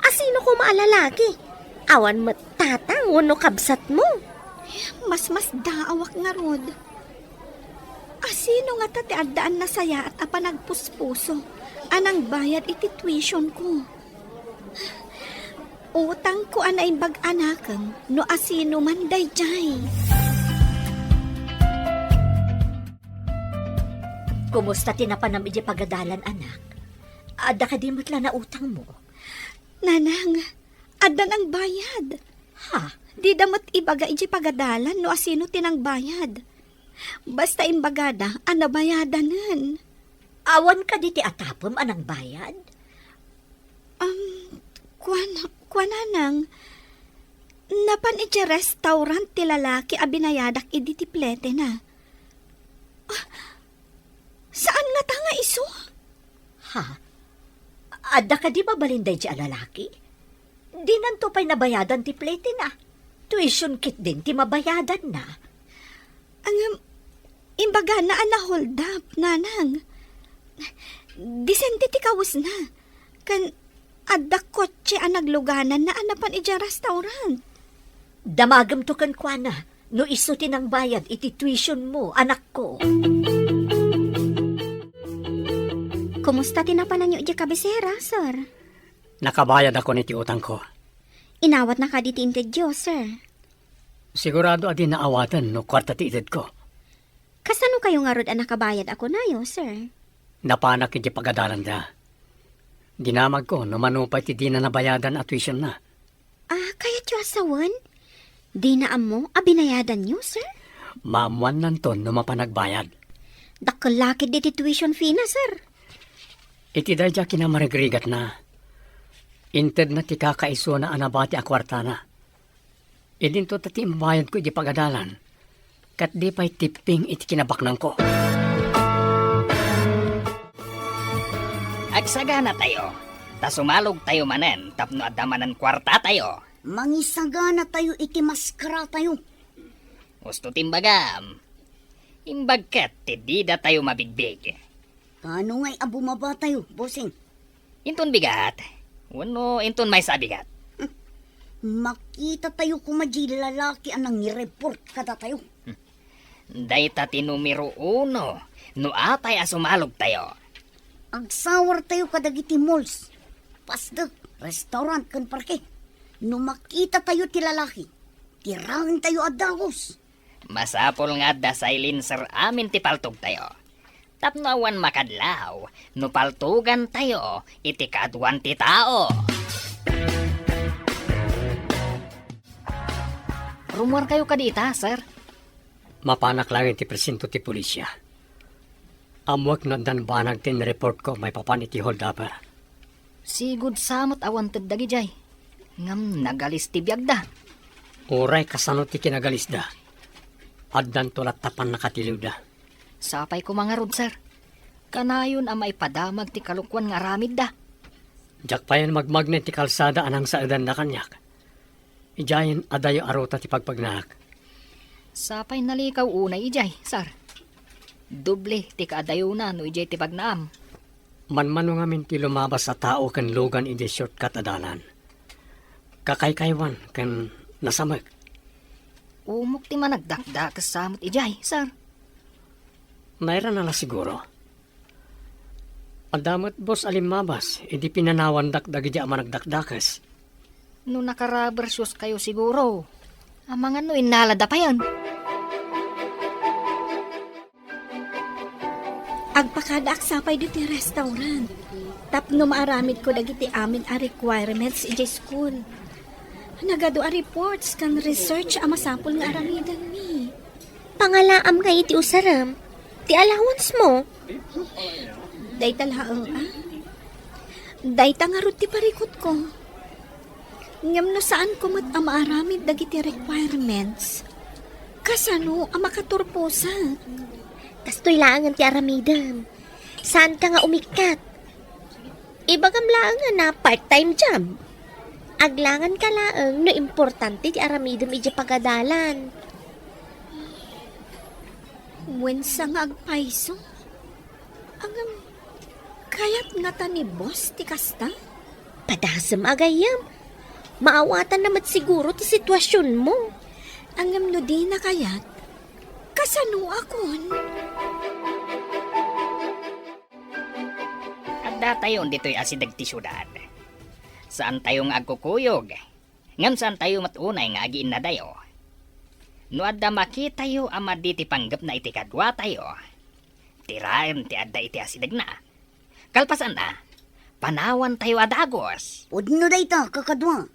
Asino ko maalalaki? Awan mo tatang wano kabsat mo. Mas daawak nga rod. Asino nga tati addaan na saya at apanagpuspuso anang bayad iti tuition ko. Utang ko anay bag-anakang no asino man dayjay. Kumusta tinapanam iti pagadalan, anak? Ada ka di mo't na utang mo. Nanang, adan ang bayad. Ha? Di damat ibaga iti pagadalan no asino tinang bayad. Basta imbagada, anabayadanan. Awan ka di ti atapom anang bayad? Kwananang, napan iti restaurant ti lalaki a binayadak idi ti plete na. Saan nga tanga iso? Ha? Ada ka di mabalinday di alalaki? Di nanto pa'y nabayadan ti plete na. Tuition kit din ti mabayadan na. Ang imbaga na hold up, nanang. Disente ti kawas na. Kan adda kotse ang nagluganan na anapan ija restaurant. Damagam to kan kwa na. No iso tinang bayad iti tuition mo, anak ko. Kumusta tinapanan niyo ija kabisera, sir? Nakabayad ako niti utang ko. Inawat na ka di tinted sir. Sigurado adi naawatan no kwarta ti itid ko. Kasano kayo nga rod ang nakabayad ako na sir? Napanak iti pagadalan da. Dinamag ko no manupay ti di na nabayadan at tuition na. Kaya tiyo asawan? Di na amo, abinayadan niyo, sir? Maamuan nanton no mapanagbayad. Dakalaki di ti tuition fee na, sir. Iti dayja kinamarigrigat na. Inted na ti kakaiso na anabati a kwarta na. Idinto tati imbayad ko iti pagadalan. Kat di pa'y tipping iti kinabaknang ko. Agsagana tayo. Ta sumalog tayo manen, tapno adamanan kwarta tayo. Mangisagana tayo iti maskara tayo. Gusto timbagam. Imbagkat, tidida tayo mabigbig. Kano nga'y abumaba tayo, bossing? Inton bigat. Wano, inton may sabigat. Makita tayo kumadji lalaki anang i-report kada tayo. Dayta ti numero 1. No atay asumalog tayo. Agsawar tayo kadagiti malls. Pasda, restaurant kan parke. No makita tayo ti lalaki, tirangin tayo adagos. Masapol nga da silencer amin ti paltog tayo. Tapnawan makadlaw, no paltugan tayo, iti kaadwan ti tao. Rumor kayo kadita, sir. Mapanak lang iti presinto ti pulisya. Amwag na danbanag tin report ko may papan iti holdupper. Sigud samot awan tagdagi jay. Ngam nagalis ti biyagda. Uray kasano ti kinagalis da. Addan tulat tapan nakatiliw da. Sapay ko mga rod, sir. Kanayon ang maipadamag ti kalukwan nga aramid da. Jak pa yan magmagnet ti kalsada anang sa edan na kanyak. Ijayan adayo aruta ti pagpagnak. Sapay nalikaw unay ijay, sir. Doble ti kaadayo na no ijay ti pagnaam. Manmano ngamin ti lumabas sa tao kan lugan iti shortcut adalan. Kakaykaywan kan nasamag. Umok ti managdakda kasamot ijay, sir. Naira na siguro. Adamot boss alimabas, edi pinanawan dakdag iti managdakdakas. No nakarubber shoes kayo siguro. Amangan no inalada pa yan. Agpakada aksapay do ti restaurant. Tapno maaramid ko dagiti amin a requirements iti school. Nagado a reports kan research a masapul nga aramidan mi. Pangalaam nga iti usaram. Ti allowance mo. Day talaang Day tangarot ti parikot ko. Ngam no saan ko mat a maaramid dagiti requirements. Kasano a makaturposa? Kastoy laangan ti aramidan. Saan ka nga umikat? Ibagam laangan na part-time job. Aglangan ka laang no importante ti aramidam iti pagadalan. Wensa nga agpaiso? Angam, kayat nga ta ni boss ti kasta? Padasam agayam. Maawatan naman siguro ti sitwasyon mo. Angam no di na kayat? Kasano akon? Adda tayo dito'y asidag ti syudad. Saan tayo nga agkukuyog? Ngam saan tayo matunay nga agiin na dayo? No adda makita yo ama di ti panggap na iti kadwa tayo. Tiraem ti adda iti asidag na. Kalpasan na, panawan tayo adagos. Udno day ta, kakadwa.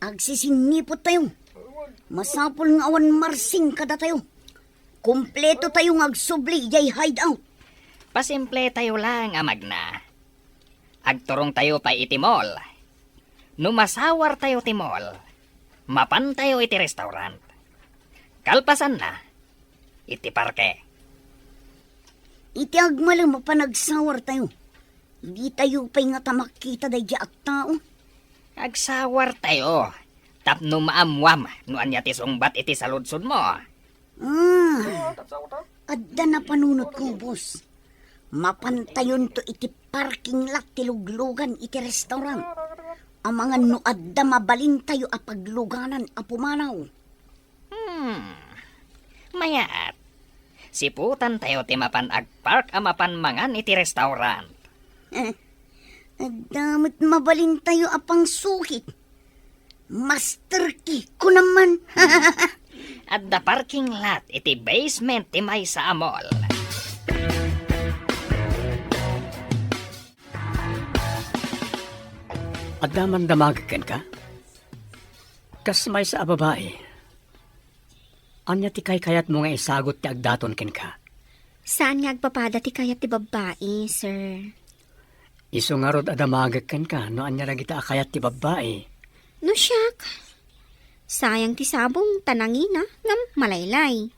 Agsisinipot tayo. Masapol nga awan marsing kada tayo. Kompleto tayo nga agsubli, jay hideout. Pasimple tayo lang amag na. Agturong tayo pa iti mall. Numasawar tayo ti mall. Mapan tayo iti restaurant. Kalpasan na, iti parke. Iti agmalam mapanagsawar tayo. Hindi tayo pa'y nga tamakita day di tao. Agsawar tayo. Tapno maamwam, no anya ti sungbat iti saludsod mo. Adda na panunot ko, boss. Mapantayon to iti parking lot ti luglugan iti restaurant. Ang mga no adda mabalin tayo a pagluganan a pumanaw. Mayaat. Siputan tayo ti mapan agpark a mapan mangan iti restaurant. Adamot mabalin tayo a pang sukit. Master key ko naman. At the parking lot iti basement ti may sa mall. Adaman damagakan ka? Kas may sa babae. Anya ti kayat mo nga isagot ti agdaton ken ka? Saan nga agpapada ti kayat ti babae, sir? Isu nga rod adamagakan ka no anya lagi ta akayat ti babae. No siyak. Sayang ti sabong tanangina ngam malaylay.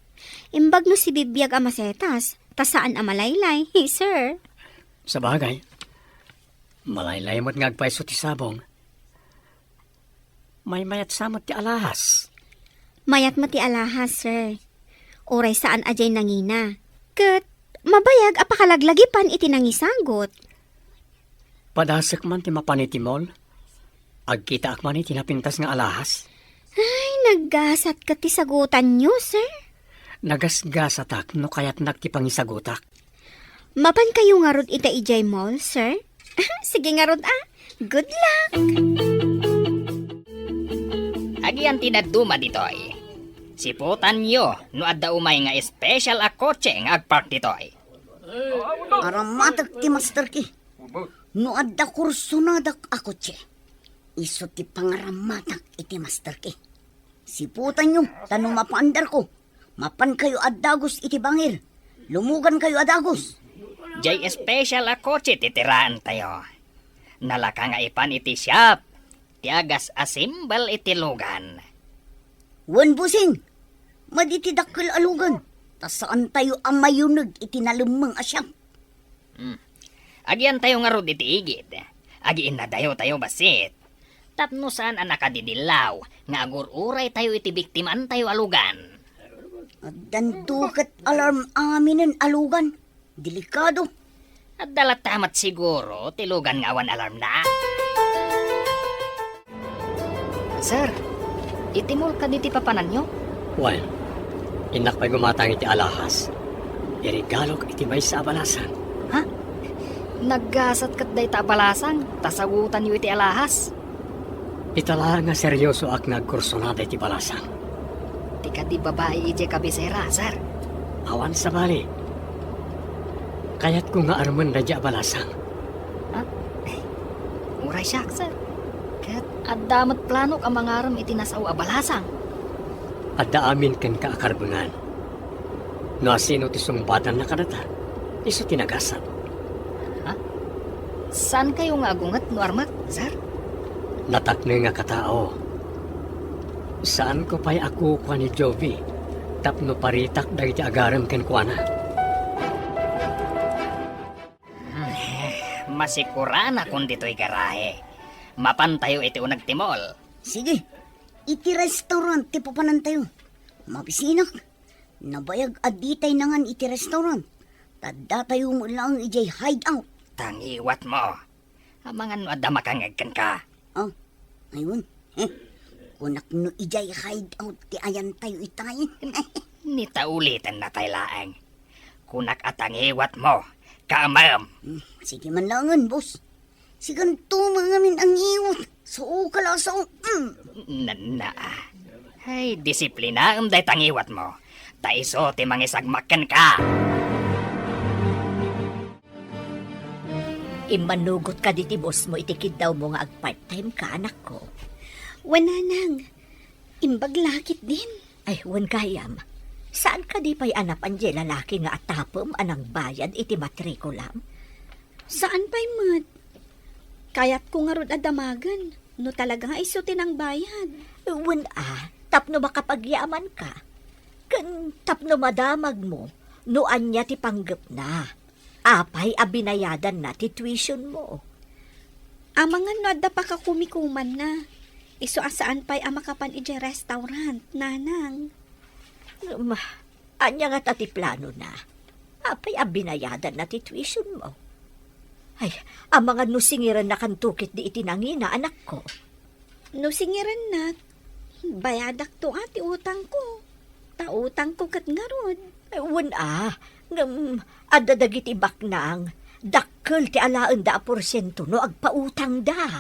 Imbag no si bibiyag a masetas, ta saan a malaylay, sir? Sa bagay, malaylay mo't ngagpaiso ti sabong. May mayat samot ti alahas. Mayat mo ti alahas, sir. Oray saan ajay nangina. Kat mabayag apakalaglagipan iti nangisagot. Padasek man ti mapanitimol. Agkita ak man iti napintas nga alahas. Ay, naggasat ka ti sagutan nyo, sir. Nagasgasatak no kayat nagtipangisagutak. Mapan kayo nga rod ita ijay mall, sir? Sige nga rod Good luck! Agian tinaduma ditoy. Siputan nyo no adda umay nga special a kotse nga agpark ditoy. Aramatak ti master key. No adda kursunadak ako tse. Iso ti pangaramatak iti master key. Siputan nyo, tanong mapaandar ko. Mapan kayo adagos iti bangir. Lumugan kayo adagos. Jay special a kotse titiraan tayo. Nalaka nga ipan iti shop. Tiagas a simbal iti lugan. Wan busing, maditidakkel alugan. Tas saan tayo ang mayunag iti nalumang asyam. Agian tayo nga rod iti igid. Agiin na dayo tayo basit. Tapno saan ang nakadidilaw, nga agur-uray tayo iti biktiman tayo alugan. Dandukat alarm aminin alugan. Delikado. At dalat tamat siguro, tilugan nga awan alarm na. Sir, itimol ka diti papanan nyo? Well, inak pa'y gumatang iti alahas. Irigalog iti may sa abalasan. Naggasat kat day tabalasang, tasagutan yu iti alahas. Itala nga seryoso ak nagkursunada iti balasang. Di ka di babae ije kabisera, sir. Awan sa bali. Kaya't ko nga arman na di abalasang. Uray siya, sir. Kat addamat plano ka mangaram iti nasaw abalasang. Adda amin ken ka akarbungan. No asino ti sungbatan na kadata. Iso tinagasan. Saan kayo nga agungat no armat, sir? Natakne nga katao. Saan ko pa'y ako kwa ni Jovi? Tapno paritak dahiti agaram ken kwa na. Masikura na kung dito'y garahe. Mapan tayo iti unag timol. Sige, iti restaurant ti papanan tayo. Mabisinak. Nabayag aditay nangan iti restaurant. Tadda tayo mo lang ijay hideout. Tangiwat mo. Amangan no adda makangagkan ka. Oh, ayun. Kunak no ijay hideout ti ayan tayo itay. Nitaulitan na tayo laang. Kunak at tangiwat mo. Kaamam. Sige man langan, boss. Sigan tumangamin ang iwat. So, kalasaw. Na. Ay, disiplina day tangiwat mo. Taiso ti mangisagmakan ka. Imanugot ka diti boss mo, itikid daw mo nga ag-part-time ka, anak ko. Wananang, imbag lakit din. Ay, wan kayam. Saan ka di pa'y anap anje lalaki nga atapom anang bayad iti matrikulam? Saan pa'y mat? Kayat ko nga rod adamagan, no talaga nga isutin ang bayad. Wan tapno makapagyaman ka. Kan tapno madamag mo, no anya ti panggap na. Apay abinayadan na ti tuition mo. Amangan no adda pa ka kumikuman na. Iso asaan pa'y amakapan ije restaurant, nanang. Anya nga tati plano na. Apay abinayadan na ti tuition mo. Ay, ang mga nusingiran na kantukit di itinangina, anak ko. No singiran na, bayadak to ati utang ko. Tautang ko kat nga rod. Wan adadagiti baknang, dakkel ti alaan da porsyento no agpautang da.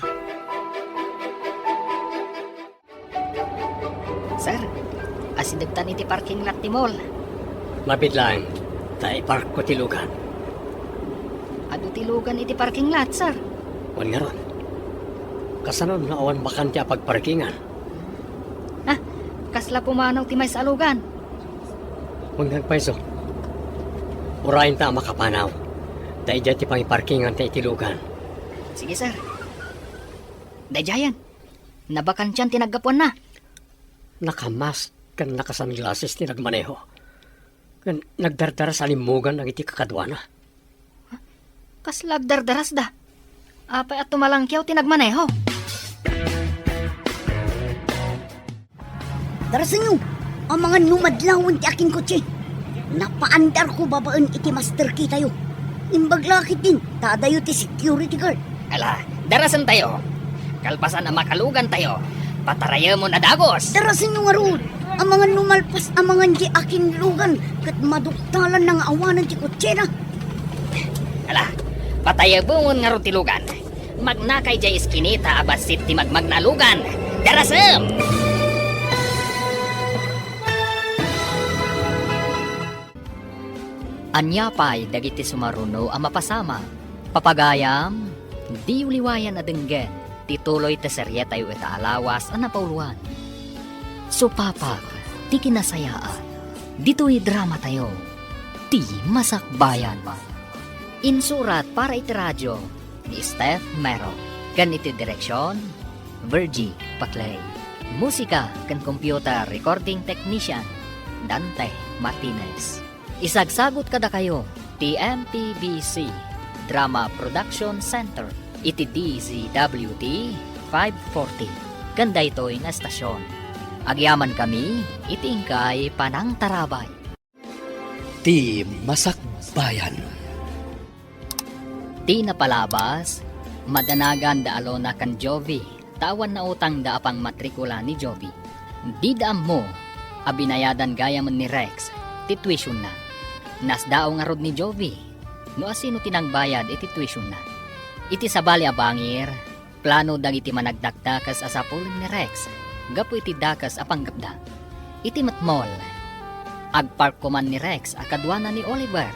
Sir, asidagtan iti parking lot ti mall. Mapit lang. Tayo park ko tilugan. Ado tilugan iti parking lot, sir. Wan nga ron. Kasanon na awan bakante a pagparkingan. Kasla pumanaw ti may salugan. Huwag nagpaiso. Urayin ta makapanaw. Dahil dyan ti pangiparkingan ta itilugan. Sige, sir. Dayayan, nabakan tiyan tinagapuan na. Nakamas kan nakasunglasses ti nagmaneho. Kan nagdardara sa limugan ang iti kakadwana. Kaslag dardaras da. Apay at tumalangkyaw tinagmaneho. Darasan nyo, ang mga numadlawon ti aking kotse. Napaandar ko babaan iti master key tayo. Imbaglakit din, tadayo ti security guard. Ala, darasan tayo. Kalpasan na makalugan tayo. Pataraya mo na dagos. Darasan nyo nga roon, ang mga numalpas ang mga di aking lugan kat maduktalan ng awanan ti kotse na. Ala, patayabungon nga ro tilugan. Magnakay jay iskinita abasit ti magmagnalugan. Darasam! Anya pa'y dagiti sumaruno ang mapasama. Papagayam, di uliwayan na denggen. Tituloy te serye tayo ita alawas ang napauluan. Supapag, ti kinasayaan. Dito'y drama tayo. Ti masakbayan. Insurat para iti radyo ni Steph Mero. Ganiti direksyon, Virgie Paclay. Musika kan computer recording technician, Dante Martinez. Isagsagot kada kayo, TMPBC Drama Production Center, iti DZWT 540. Ganda ito'y nga estasyon. Agyaman kami, itingkay panang tarabay. Ti Masakbayan. Di napalabas, madanagan da alona kan Jovi, tawan na utang da apang matrikula ni Jovi. Di daam mo, abinayadan gaya man ni Rex, tituition na. Nasdao nga rod ni Jovi, no asino tinangbayad iti tuition na. Iti sabali abangir, plano dagiti managdakdakas asapul ni Rex, gapo iti dakas apanggapda. Iti matmol, agpark ko man ni Rex akadwana ni Oliver.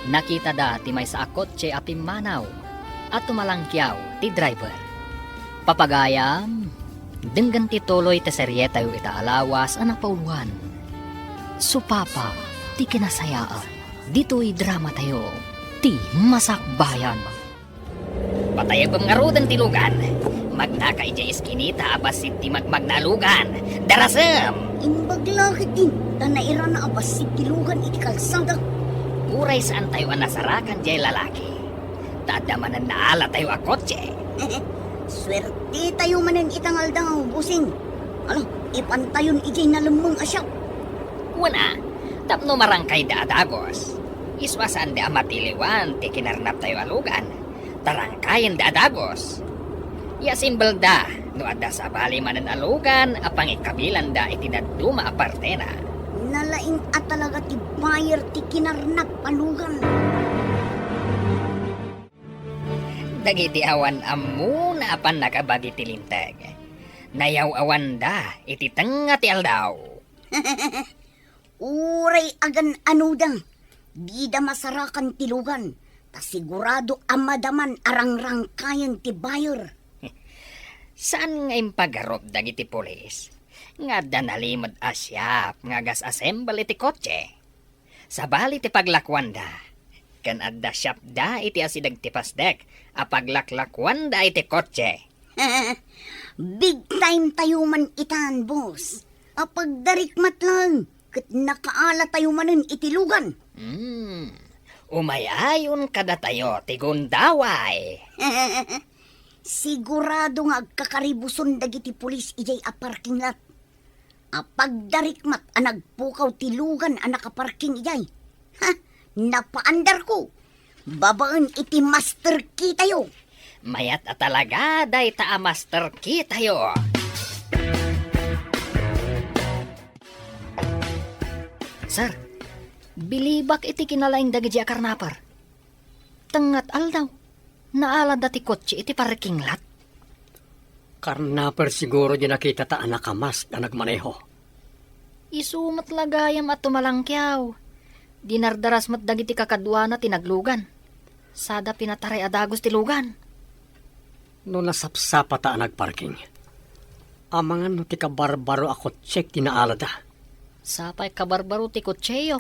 Nakita da ti may sa kotse apim manaw at tumalangkyaw ti driver. Papagayam, denggan ti tuloy ti seryeta yu ita alawas anak pauluan. Supapa, ti kinasayaan, dito'y drama tayo, ti Masakbayan. Patayag bang ngarudan ti lugan, magnakay jay iskinita abasit ti magmagnalugan, darasam! Imbag lakit din, tanaira na abasit tilugan iti kalsada. Uray saan tayo anasarakan jay lalaki. Tadamanan na ala tayo a kotse. Swerte tayo manan itangal daw, busing. Alam, ipantayon ijay nalamang asyak. Una, tapno marangkay da adagos. Iswasan da amatiliwan ti kinarnap tayo alugan. Tarangkayan da adagos. Ya simbel da, no ada sa bali manan alugan, apang ikabilan da itinaduma aparte na. Nalaing at talaga ti buyer ti kinarnap palugan. Dagiti awan amu na apan nakabagi ti lintag. Nayaw awan da, iti tenga ti aldaw. Uray agan anudang, di da masarakan tilugan, ta sigurado amadaman arangrangkayan ti buyer. Saan nga impagarop dagiti polis? Nga danalimod asyap nga gas assemble iti kotse. Sabali ti paglakwanda. Kan adda syap da iti asidag ti pasdek. Apaglaklakwan da iti kotse. Big time tayo man itan, boss. Apagdarikmat lang, kat nakaala tayo manin itilugan. Umayayon kada tayo ti gundaway. Sigurado nga agkakaribuson dagiti pulis ijay a parking lot. Apagdarikmat anagpukaw tilugan a nakaparking ijay. Ha, napaandar ko. Babaan iti master key tayo. Mayat at talaga day ta master key tayo. Sir, bilibak iti kinalaing dagiti a karnapar. Tengat aldaw. Naalad dati kotse iti parking lot. Karnaper siguro di nakita ta anak kamas na nagmaneho. Isumat lagayam at tumalangkyaw. Dinardaras mat dagiti kakadwa na tinaglugan. Sada pinataray adagos tilugan. No nasapsapa ta nagparking. Amangan no ti kabarbaro ako check tinaalada. Sapay kabarbaro ti kotseyo.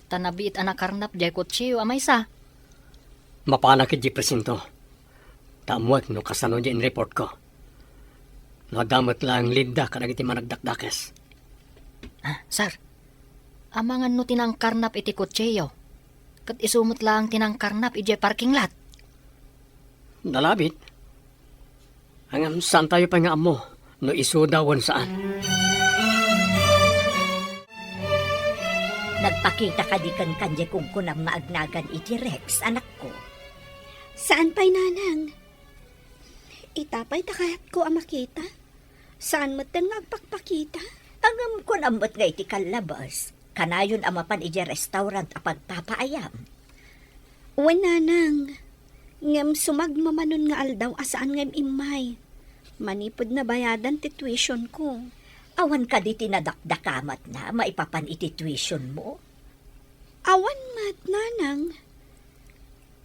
Tanabiit anak karnap jay kotseyo amay sa. Mapanakit di presinto. Tamuak no kasano di in report ko. Nagamit lang linda kanagiti managdakdakes. Sir, amangan no tinangkarnap iti kotseyo. Kat isumot lang tinangkarnap iti parking lot. Nalabit. Hangam saan tayo pa nga amo no isudawan saan. Nagpakita ka di kanya kung kunam nga agnagan iti Rex, anak ko. Saan pa'y nanang? Itapay takayat ko ang makita. Saan mo tang agpakpakita? Angam kunamot nga iti kalabas. Kanayon amapan iti restaurant a pagpapaayam. Uwan nanang. Ngam sumagmamanon nga aldaw asaan ngam imay. Manipod na bayadan ti tuition ko. Awan ka di tinadakdakamat na maipapan iti tuition mo. Awan mat nanang.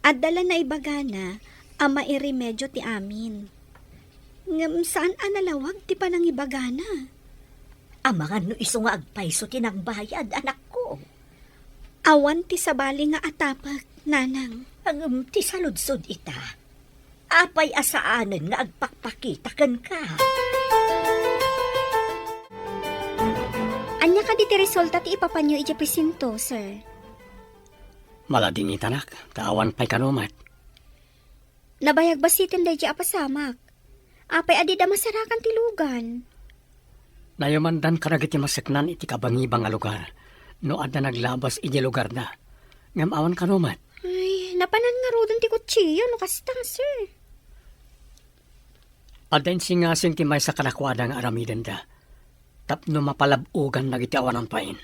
Adala na ibagana ama iremedyo ti amin. Ngam saan analawag ti panang ibagana? Amangan no iso nga agpaiso tinang bayad, anak ko. Awan ti sabali nga atapak, nanang. Ang ti saludsod ita. Apay asaanan nga agpakpakita kan ka. Anya ka di ti resulta ti ipapanyo iti presinto, sir? Malading itanak, tawan pa'y kanumat. Nabayag ba sitin day apasamak? Apay adi da masarakan tilugan. Nayamandan karagit yung masiknan iti kabangibang a lugar. No ada naglabas iti lugar na. Ngam awan ka numan. Ay, napanan nga rodon ti kutsiyo no kasta, sir. Adain singasing ti may sa kalakwada nga aramidan da. Tapno mapalabugan nagiti awanan pain.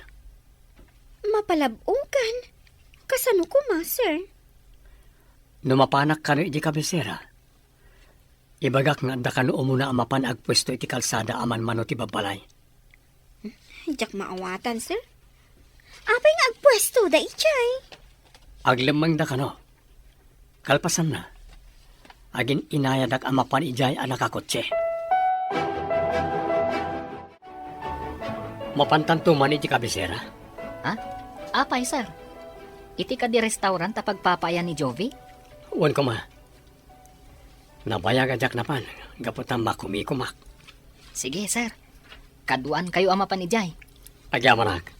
Mapalabugan? Kasano ko ma, sir? Numapanak ka no iti kabisera. Ibagak nga da ka no umuna ang mapanagpwesto iti kalsada aman mano ti babalay. Diyak maawatan, sir. Apay nga agpwesto da ichay. Aglemang da ka no. Kalpasan na. Agin inayadak ang mapan ijay ang nakakotse. Mapantantuman iti kabisera. Ha? Apay, sir. Iti ka di restaurant ta pagpapayan ni Jovi? Uwan ko ma. Nabayag ajak na pan. Gaputan makumikumak. Sige, sir. Kaduan kayo ama panijay. Agyamanak.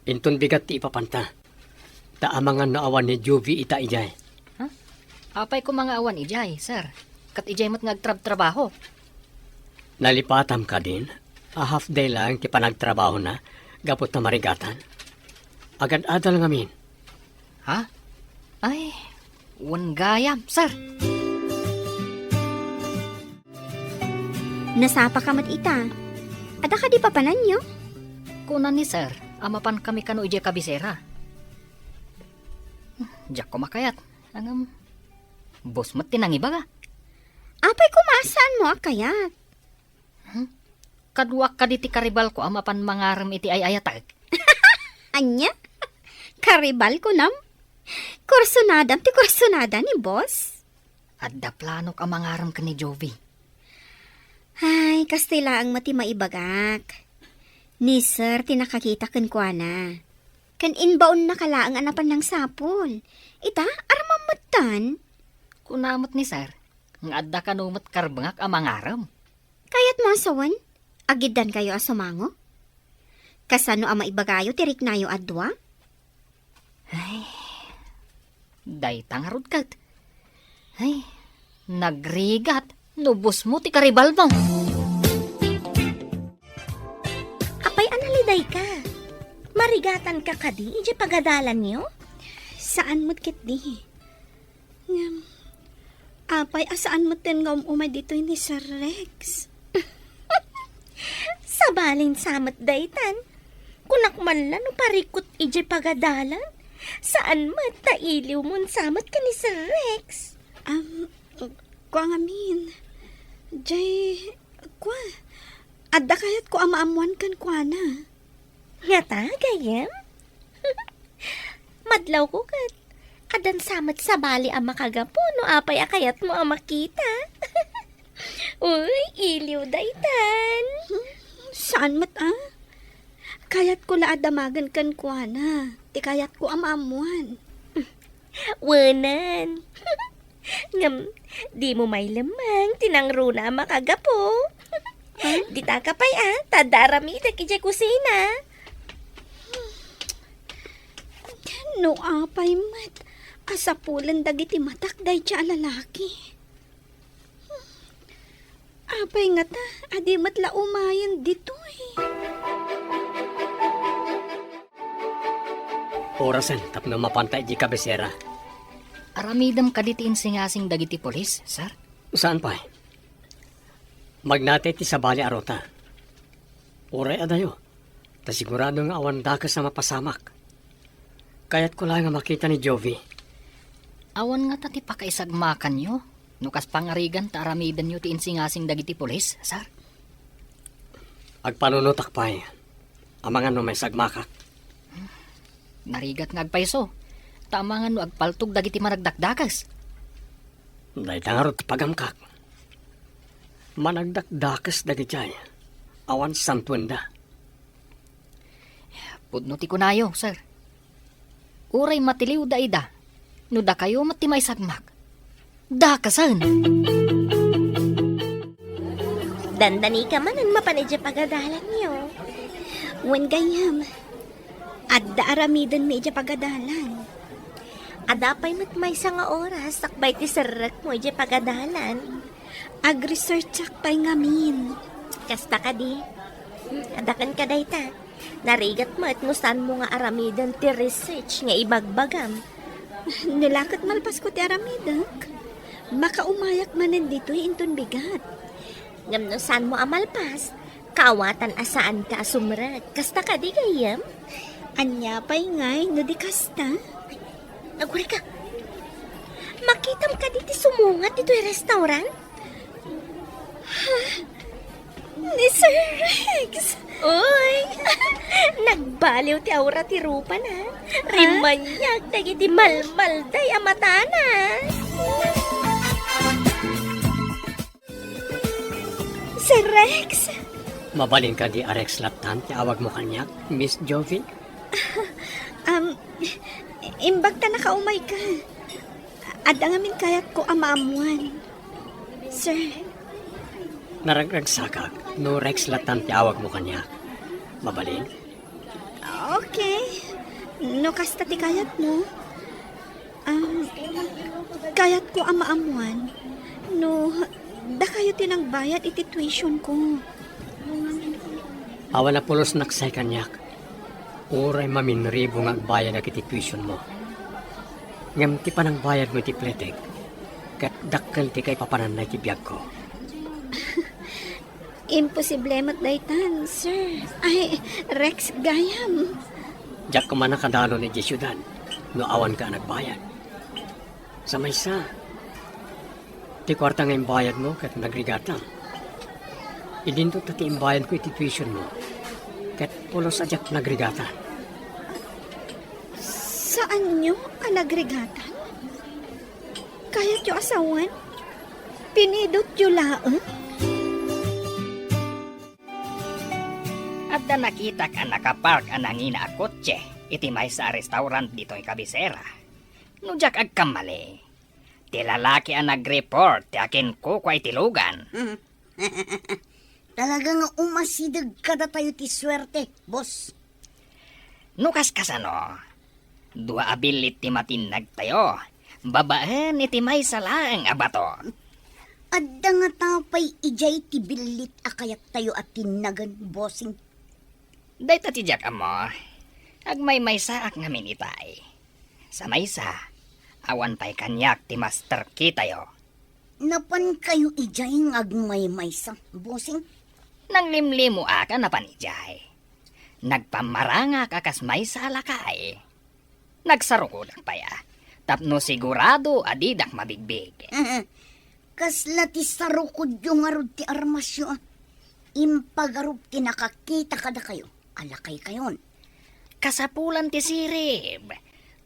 Intun bigat ti ipapanta. Taamangan na awan ni Jovi ita ijay. Apay ko mga awan ijay, sir. Kat ijay mat ngagtrabaho. Nalipatam ka din. A half day lang ti panagtrabaho na. Gapot na marigatan. Agad-adal ngamin. Ha? Ay, wan gayam, sir. Nasapa ka mat ita. Ada ka di papanan nyo? Kunan ni sir, amapan kami kano ijay kabisera. Diyak ko makayat. Boss mat tinangibaga. Apay kumasaan mo akayat? Kaduak ka diti karibal ko amapan mangaram iti ay ayatag. Anya? Karibal ko nam? Kursunadam ti kursunada ni boss? Adda plano ka mangaram ka ni Jovi. Ay, kastila ang mati maibagak. Ni sir, tinakakita kan kwa na. Kan inbaon na kalaang anapan ng sapol. Ita, aramamatan. Kunamot ni sir, nga adda ka numot karbangak ang mangaram. Kayat mo asawan? Agidan kayo asumango? Kasano ang maibagayo tirik nayo adwa? Day tangarod kat. Ay, nagrigat. Nubos mo ti karibal mo. Apay analiday ka. Marigatan ka kadi, ije pagadalan niyo? Saan mo't kit di? Apay, asaan mo't ten nga umay dito ni Sir Rex? Sabalin samat daytan. Kunak man lang no parikot ije pagadalan. Saan mat tailiw mon samat ka ni Sir Rex? Kwa ngamin. Jay, kwa. Adda kayat ko amaamuan kan kwa na. Yata, gayem? Madlaw ko kat. Adan samat sa bali ang makagapo no apay akayat mo ang makita. Uy, iliw daytan. Saan mat Kayat ko laadamagan kan kwa na. Ti kayat ko amaamuan. Wanan. Ngam, di mo may lamang, tinangro na makagapo. Di ta ka pa'y tadarami ta kija kusina. No apay mat, asapulan dagiti matak day siya lalaki. Apay nga ta, adi mat laumayan dito Orasan tapno mapantay di kabisera. Aramidam ka diti insingasing dagiti polis, sir? Saan pa? Magnate ti sabali arota. Oray adayo. Ta sigurado nga awan dakas na mapasamak. Kaya't ko lang nga makita ni Jovi. Awan nga tati pakaisagmakan nyo. Nukas pangarigan ta aramidan nyo ti insingasing dagiti polis, sir? Agpanunutak pa amangan no may sagmakak. Narigat nga agpaiso. Tamangan no agpaltog dagiti managdakdakas. Dahil tangarot pagamkak. Managdakdakas dagitay. Awan santuenda. Pudno ti kunayo, sir. Uray matiliw da ida. No da kayo matimay sagmak. Dakasan. Dandani ka man ang mapanidya pagadalan niyo. Wen gayam, adda aramidan mi ija pagadalan. Adapay mo't may nga oras, sakbay ti sarak mo, di pagadalan. Ag-research pay ngamin. Kasta ka di. Adakan ka day ta. Narigat mo at musan mo nga aramidan ti research nga ibagbagam. Nilakad malpas ko ti aramidak. Makaumayak manan dito inton bigat. Ngam no saan mo amalpas, kaawatan asaan ka asumrag. Kasta ka di gayam? Anya pay ngay, no di kasta. Aguri ka. Makitam ka diti sumungat dito yung restaurant? Ni Sir Rex. Uy! Nagbaliw ti aura ti rupa na. Rimanyag dagiti malmalday amatana. Sir Rex. Mabalin ka di Arex Laptan, ti awag mo kanyak, Miss Jovi. Imbag ta nakaumay ka. Adangamin kayat ko amaamuan. Sir, Naragsakag, no Rex Laptan, ti awag mo kanyak. Mabalin? okay. No kasta ti kayat mo. Kayat ko amaamuan. No, da kayo tinangbayad iti tuition ko. Awan na pulos naksay kanyak. Uray maminribo nga bayad na kiti tuition mo. Ngam ti panang bayad mo ti pletek. Kat dakkel ti kay papananay ti biyag ko. Imposible mat daytan, sir. Ay, Rex gayam. Diyak ko man nakadalo ni Jesudan. No awan ka nagbayad. Sa maysa. Ti kwarta nga imbayad mo kat nagrigatang. Idinto ta ti imbayad ko iti tuition mo. Kat pulos adyak nagrigatan. Saan nyo ang nagrigatan? Kayat yung asawan? Pinidot yung laang? At na nakita ka nakapark ang nangina a kotse, iti may sa restaurant dito ay kabisera. Nujak ag kamali. Ti lalaki ang nag-report, ti akin ko kwa itilugan. Talaga nga umasidag kada tayo ti swerte, boss. Nukas kasano, dua abilit ti matinag tayo, babaan iti may salang abato. Adda nga tapay ijay ti bilit akayat tayo at tinagan, bossing. Day tatidyak amo, agmay may saak ngamin itay. Sa maysa, awan pa'y kanyak ti master kitayo. Napan kayo ijay ng agmay-maysa, bossing. Nang limlimo aka na panijay. Nagpamaranga kakas may sa alakay. Nagsarukudang paya. Tapno sigurado adidak mabigbig. Kasla ti sarukod yung arod ti armasyo. Impagarup ti nakakita kada kayo. Alakay kayon. Kasapulan ti sirib.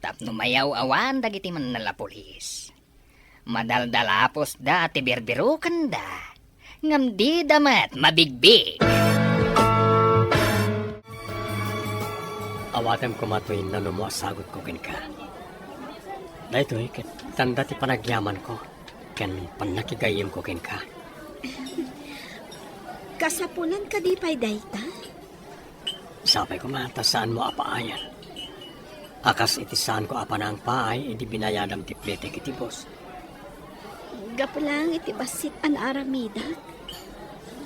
Tapno mayaw awan dagiti man nala pulis. Madaldalapos da ti birbirukan da. Ngam di damat mabigbig. Awatem ko matuin na lumuasagot ko kin ka. Dahito kat tanda ti panagyaman ko. Ken panakigayim ko kin ka. Kasapulan ka di pa'y dayta? Sabay ko man, saan mo apaayan. Akas iti saan ko apa ng paay, hindi binayadam ti pletek iti boss. Gapalang iti basit an aramida.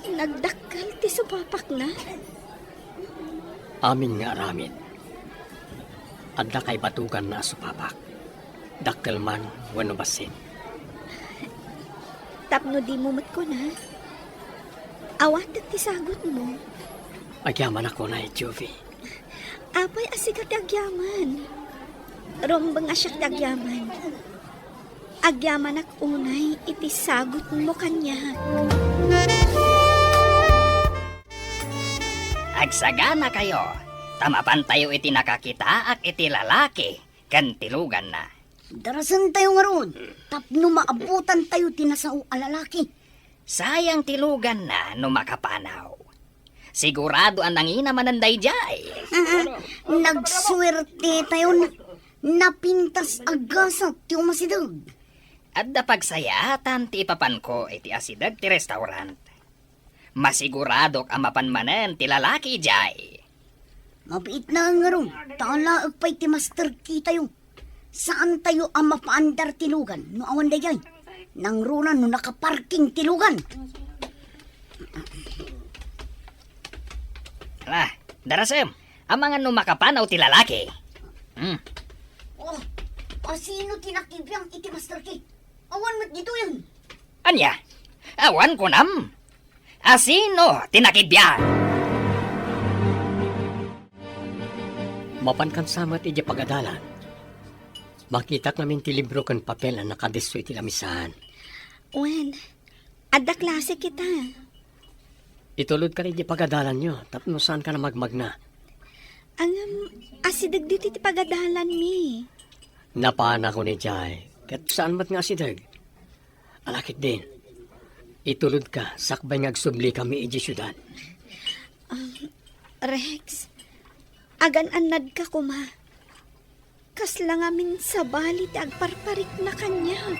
Nagdakkel ti supapak na. Amin nga aramin. Adda kay batugan na supapak. Dakkel man, wano basin. Tapno di mo ko na. Awat ti sagot mo. Agyaman ako na Jovi. Apay asikat agyaman. Rombang asyak agyaman. Agyaman ak unay iti sagot mo kanya. Agsagana kayo. Tamapan tayo iti nakakita ak iti lalaki. Kan tilugan na. Darasan tayo nga ron. Tapno maabutan tayo tinasao alalaki. Sayang tilugan na no makapanaw. Sigurado ang nangina mananday jay. Nagswerte tayo na. Napintas agasa ti umasidag. At pagsayatan ti ipapan ko iti asidag ti restaurant. Masiguradok ang mapanmanan ti lalaki jay. Mabait na nga ron. Talaag pa'y ti master kita yung. Saan tayo ang mapaandar tilugan? No awan dayay. Nang runa no nakaparking tilugan. Darasem, ang mga numakapanaw ti lalaki. Sino tinakibiyang iti Master K? Awan mo't dito yun. Anya, awan ko nam. Asino tinakidyan? Mapan kan samat iti pagadalan. Makita namin ti libro kan papel na nakadisyo iti lamisahan. Wen, adda klase kita. Itulod ka rin iti pagadalan nyo, tapno saan ka na magmagna. Ang asidag dito ti pagadalan mi. Napana ko ni Jai, kat saan mat nga sidag. Alakit din, itulod ka, sakbay nga agsubli kami iti syudad. Rex, agan-anad ka kuma. Kasla ngamin sa balit agparparik na kanyag.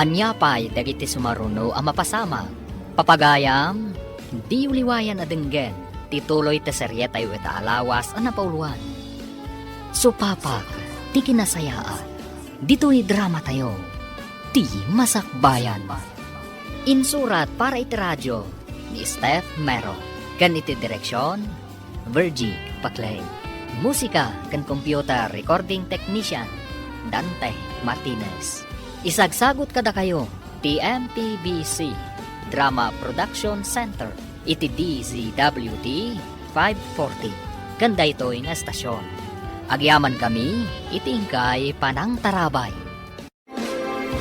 Anya pa'y dagiti sumaruno ang mapasama. Papagayam, di uliwayan adenggen, tituloy te seryeta yu ita alawas ang napauluan. Supapag, ti kinasayaan, dito'y drama tayo, ti masakbayan. Insurat para iti radyo, ni Steph Mero. Kan iti direksyon, Virgie Paclay. Musika kan computer recording technician, Dante Martinez. Isagsagot kada kayo, TMPBC Drama Production Center, iti DZWD 540. Kanda ito'y nga estasyon. Agyaman kami, itingkay panang tarabay.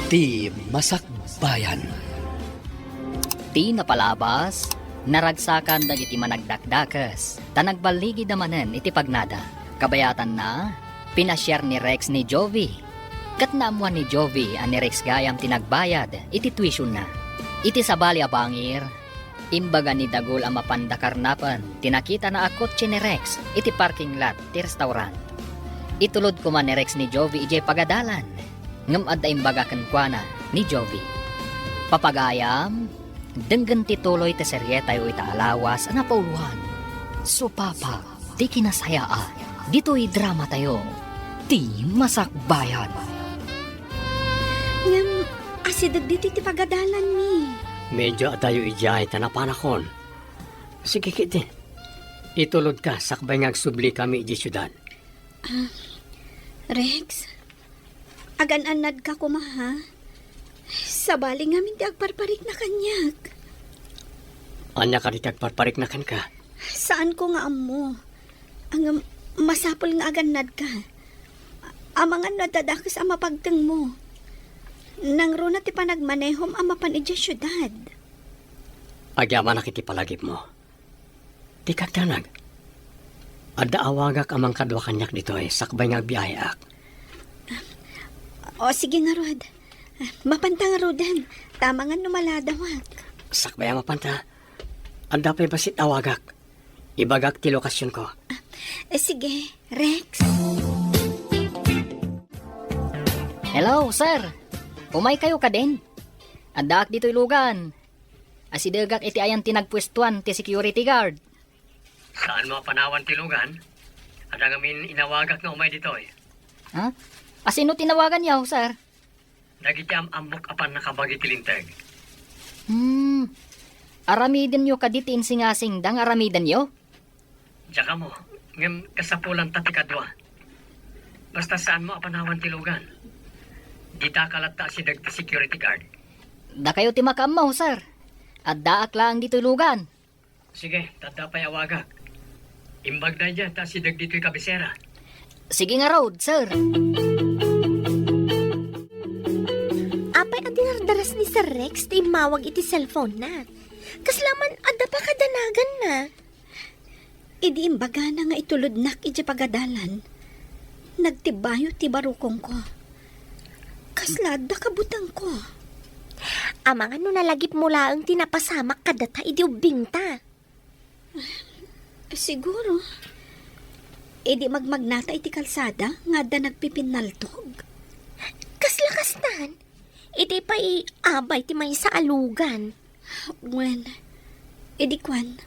Ti Masakbayan. Ti napalabas, naragsakan dagiti managdakdakas, tanagbaligi damanen iti pagnada. Kabayatan na, pinasyar ni Rex ni Jovi. Kat naamuan ni Jovi ang ni Rex gayam tinagbayad, iti tuition na. Iti sabali abangir, imbaga ni Dagul ang mapandakarnapan, tinakita na akot ni Rex, iti parking lot, ti restaurant. Itulod ko man ni Rex ni Jovi ijay pagadalan, ngam adda imbaga kenkwana ni Jovi. Papagayam, denggan tituloy te seryeta yu ita alawas na pauluhan. Supapa, ti kinasayaan, dito'y drama tayo, ti masakbayan. Ngam, asidag dito ti pagadalan mi. Medyo tayo ijay, tanapanakon. Sige kiti, itulod ka, sakbay nga agsubli kami iti syudad. Rex, agan-anad ka kuma ha? Sabali nga minti agparparik na kanyag. Anya ka ritag parparik na kan ka. Saan ko nga amo? Ang masapol nga aganad ka. Amangan nadadakas ang mapagteng mo. Nang runa ti panagmanehom ang mapan iti syudad. Agyaman na kiti palagip mo. Di kagtanag. Adda awagak amang kadwa kanyak dito sakbay nga biyayak. O sige nga Rod. Mapanta nga Rodan. Tama nga numaladawag. Sakbay ang mapanta. Adda pa'y basit awagak. Ibagak ti lokasyon ko. Sige, Rex. Hello, sir. Umay kayo ka din. Andaak dito'y lugan. Asidagak iti ayan tinagpwestuan ti security guard. Saan mo panawan ti lugan? Adda ngamin inawagak nga umay dito Ha? Asino tinawagan yaw, sir? Dagiti ambok apan nakabagi tilintag. Aramiden nyo kaditi insingasing dang aramiden nyo? Diyan mo, ngam kasapulan tati kadwa. Basta saan mo apanawan ti lugan? Di takalata si dagti security guard. Da kayo ti makamaw, sir. At daak lang dito'y lugan. Sige, tatapay awagak. Imbag na dyan, ta si dagdito'y kabisera. Sige nga road, sir. Apay ang dinardaras ni Sir Rex ti mawag iti cellphone na. Kaslaman adda pa kadanagan na. Idi imbaga na nga itulod nak iti pagadalan. Nagtibayo ti barukong ko. Kaslada kabutang ko. Amang ano nalagip mula ang tinapasamak kadata iti ubingta. Siguro. Idi magmagnata iti kalsada nga da nagpipinaltog. Kaslan. Iti pa iabay ti may sa alugan. Wen, idi kwan.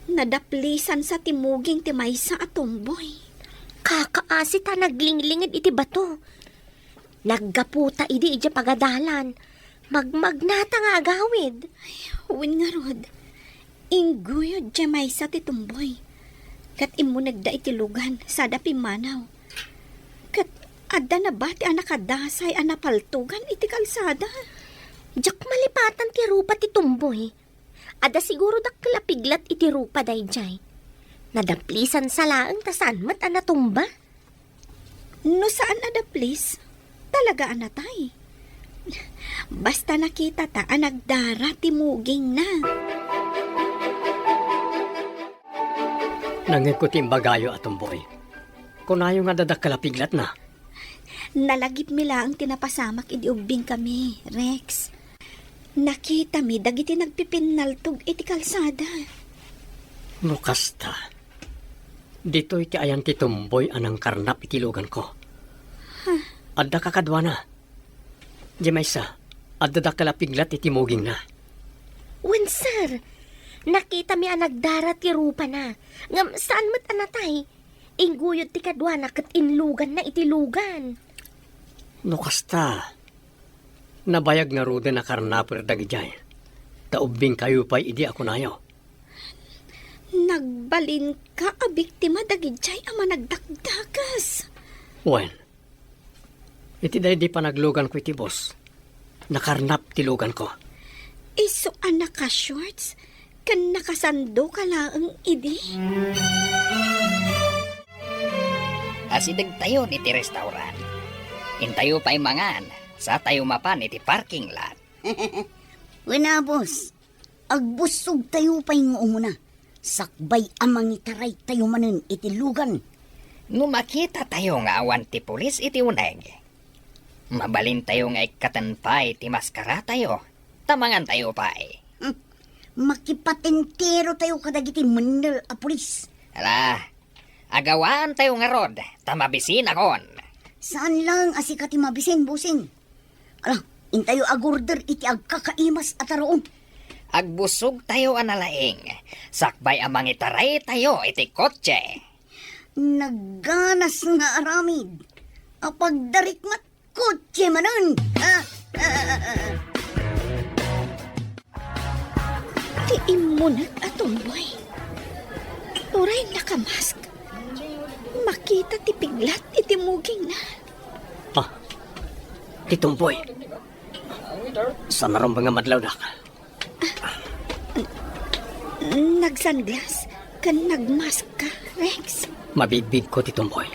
Nadaplisan sa timuging ti maysa at tumboy. Kakaasi ta naglinglingan iti bato. Naggaputa idi iti pagadalan. Magmagnata nga agawid. Uwin nga rod, inguyod dya maysa ti tumboy. Kat imo nagda iti lugan sa dapi manaw. Kat adda na ba ti anak adasay anapaltugan iti kalsada? Jak malipatan ti rupa ti tumboy. Ada siguro dakkalapiglat iti rupa dayjay. Nadaplisan sa laang tasan mat anatumba. No saan adaplis? Talaga anatay. Basta nakita ta anagdara ti muging na. Nangikuti bagayo at tumboy. Kunayo nga dadakkalapiglat na. Nalagip mi lang tinapasamak idi ubing kami, Rex. Nakita mi dagiti nagpipinaltog iti kalsada. Nukasta. Dito iti ayan ti tumboy anang karnap iti lugan ko. Adda kakadwa na. Di maysa, adda dakkalapiglat iti muging na. Wen sir, nakita mi anagdara ti rupa na. Ngam saan mat anatay? Inguyod ti kadwa na kat inlugan na iti lugan. Nukasta. Nabayag nga ruda na karnapir dagijay. Taubing kayo pa'y idi ako nayo. Nagbalin ka a biktima dagijay ama nagdakdakas. Wen, iti day di pa naglugan ko iti boss. Nakarnap ti lugan ko. Iso anak ka shorts, kan nakasando ka laang idi. Asidag tayo iti restaurant. Intayo pa'y mangan. Sa tayo mapan iti parking lot. Wala, boss. Agbusog tayo pa'y ngumuna. Sakbay amang itaray tayo manin iti lugan. No makita tayo nga awan ti pulis iti uneg. Mabalin tayo nga ikatanpay ti maskara tayo. Tamangan tayo pa'y. Makipatentero tayo kadagiti mandal a pulis. Ala, agawaan tayo nga rod. Tamabisin akon. Saan lang asikati mabisin, busing? Ala, intayo agorder iti agkakaimas at aroon. Agbusog tayo analaing. Sakbay amang itaray tayo iti kotse. Nagganas nga aramid. Apagdarik mat kotse manan. Ti imunag atumboy. Turay nakamask. Makita ti piglat iti muging na. Titumboy. Sa marong mga madlaw na ka. Nagsunglass kan nagmask ka, Rex. Mabigbig ko titumboy.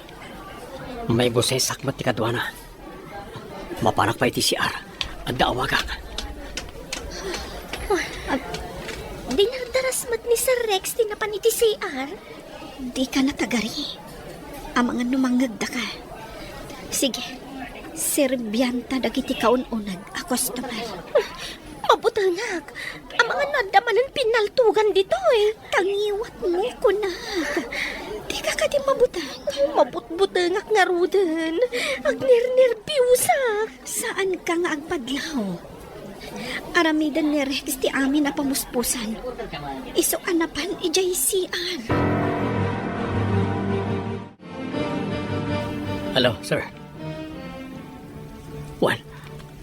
May busesak mat ti kadwana. Mapanak pa iti siar. At daawagak. Dinadaras mat ni Sir Rex tinapan iti CR. Di ka natagari. Ang mga numangagda ka. Sige, serbyanta dagiti kaununag a customer. Mabutangag. Ang mga nadamanan pinaltugan dito eh. Tangiwat mo ko na. Di ka ka di mabutang. Mabutbutangak nga rudan. Agnernerbiusak. Saan ka nga agpadlaw? Aramidan ni Rex ti amin na pamuspusan. Iso anapan ijay CR. Hello, sir. Juan,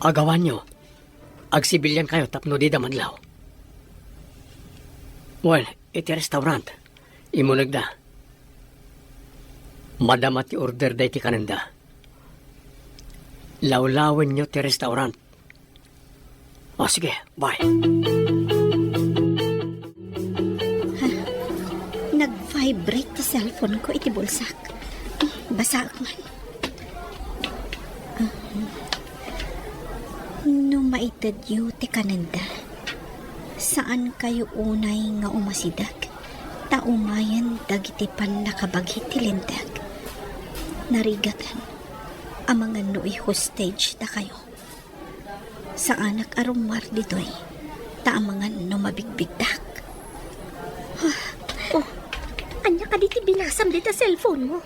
agawan nyo. Agsibilyan kayo tapno di damadlaw. Well, iti restaurant. Imunag da. Madamat ti order da iti kananda. Lawlawan nyo ti restaurant. O sige, bye. Nag-vibrate ti cellphone ko iti bulsak. Basa man. No maitad yu ti kananda. Saan kayo unay nga umasidag? Taumayan dagiti pan nakabaghi ti lindag. Narigatan ang mga nooy hostage na kayo. Sa anak arumar ditoy, taamangan no mabigbigdak. Anya ka diti binasam dita cellphone mo.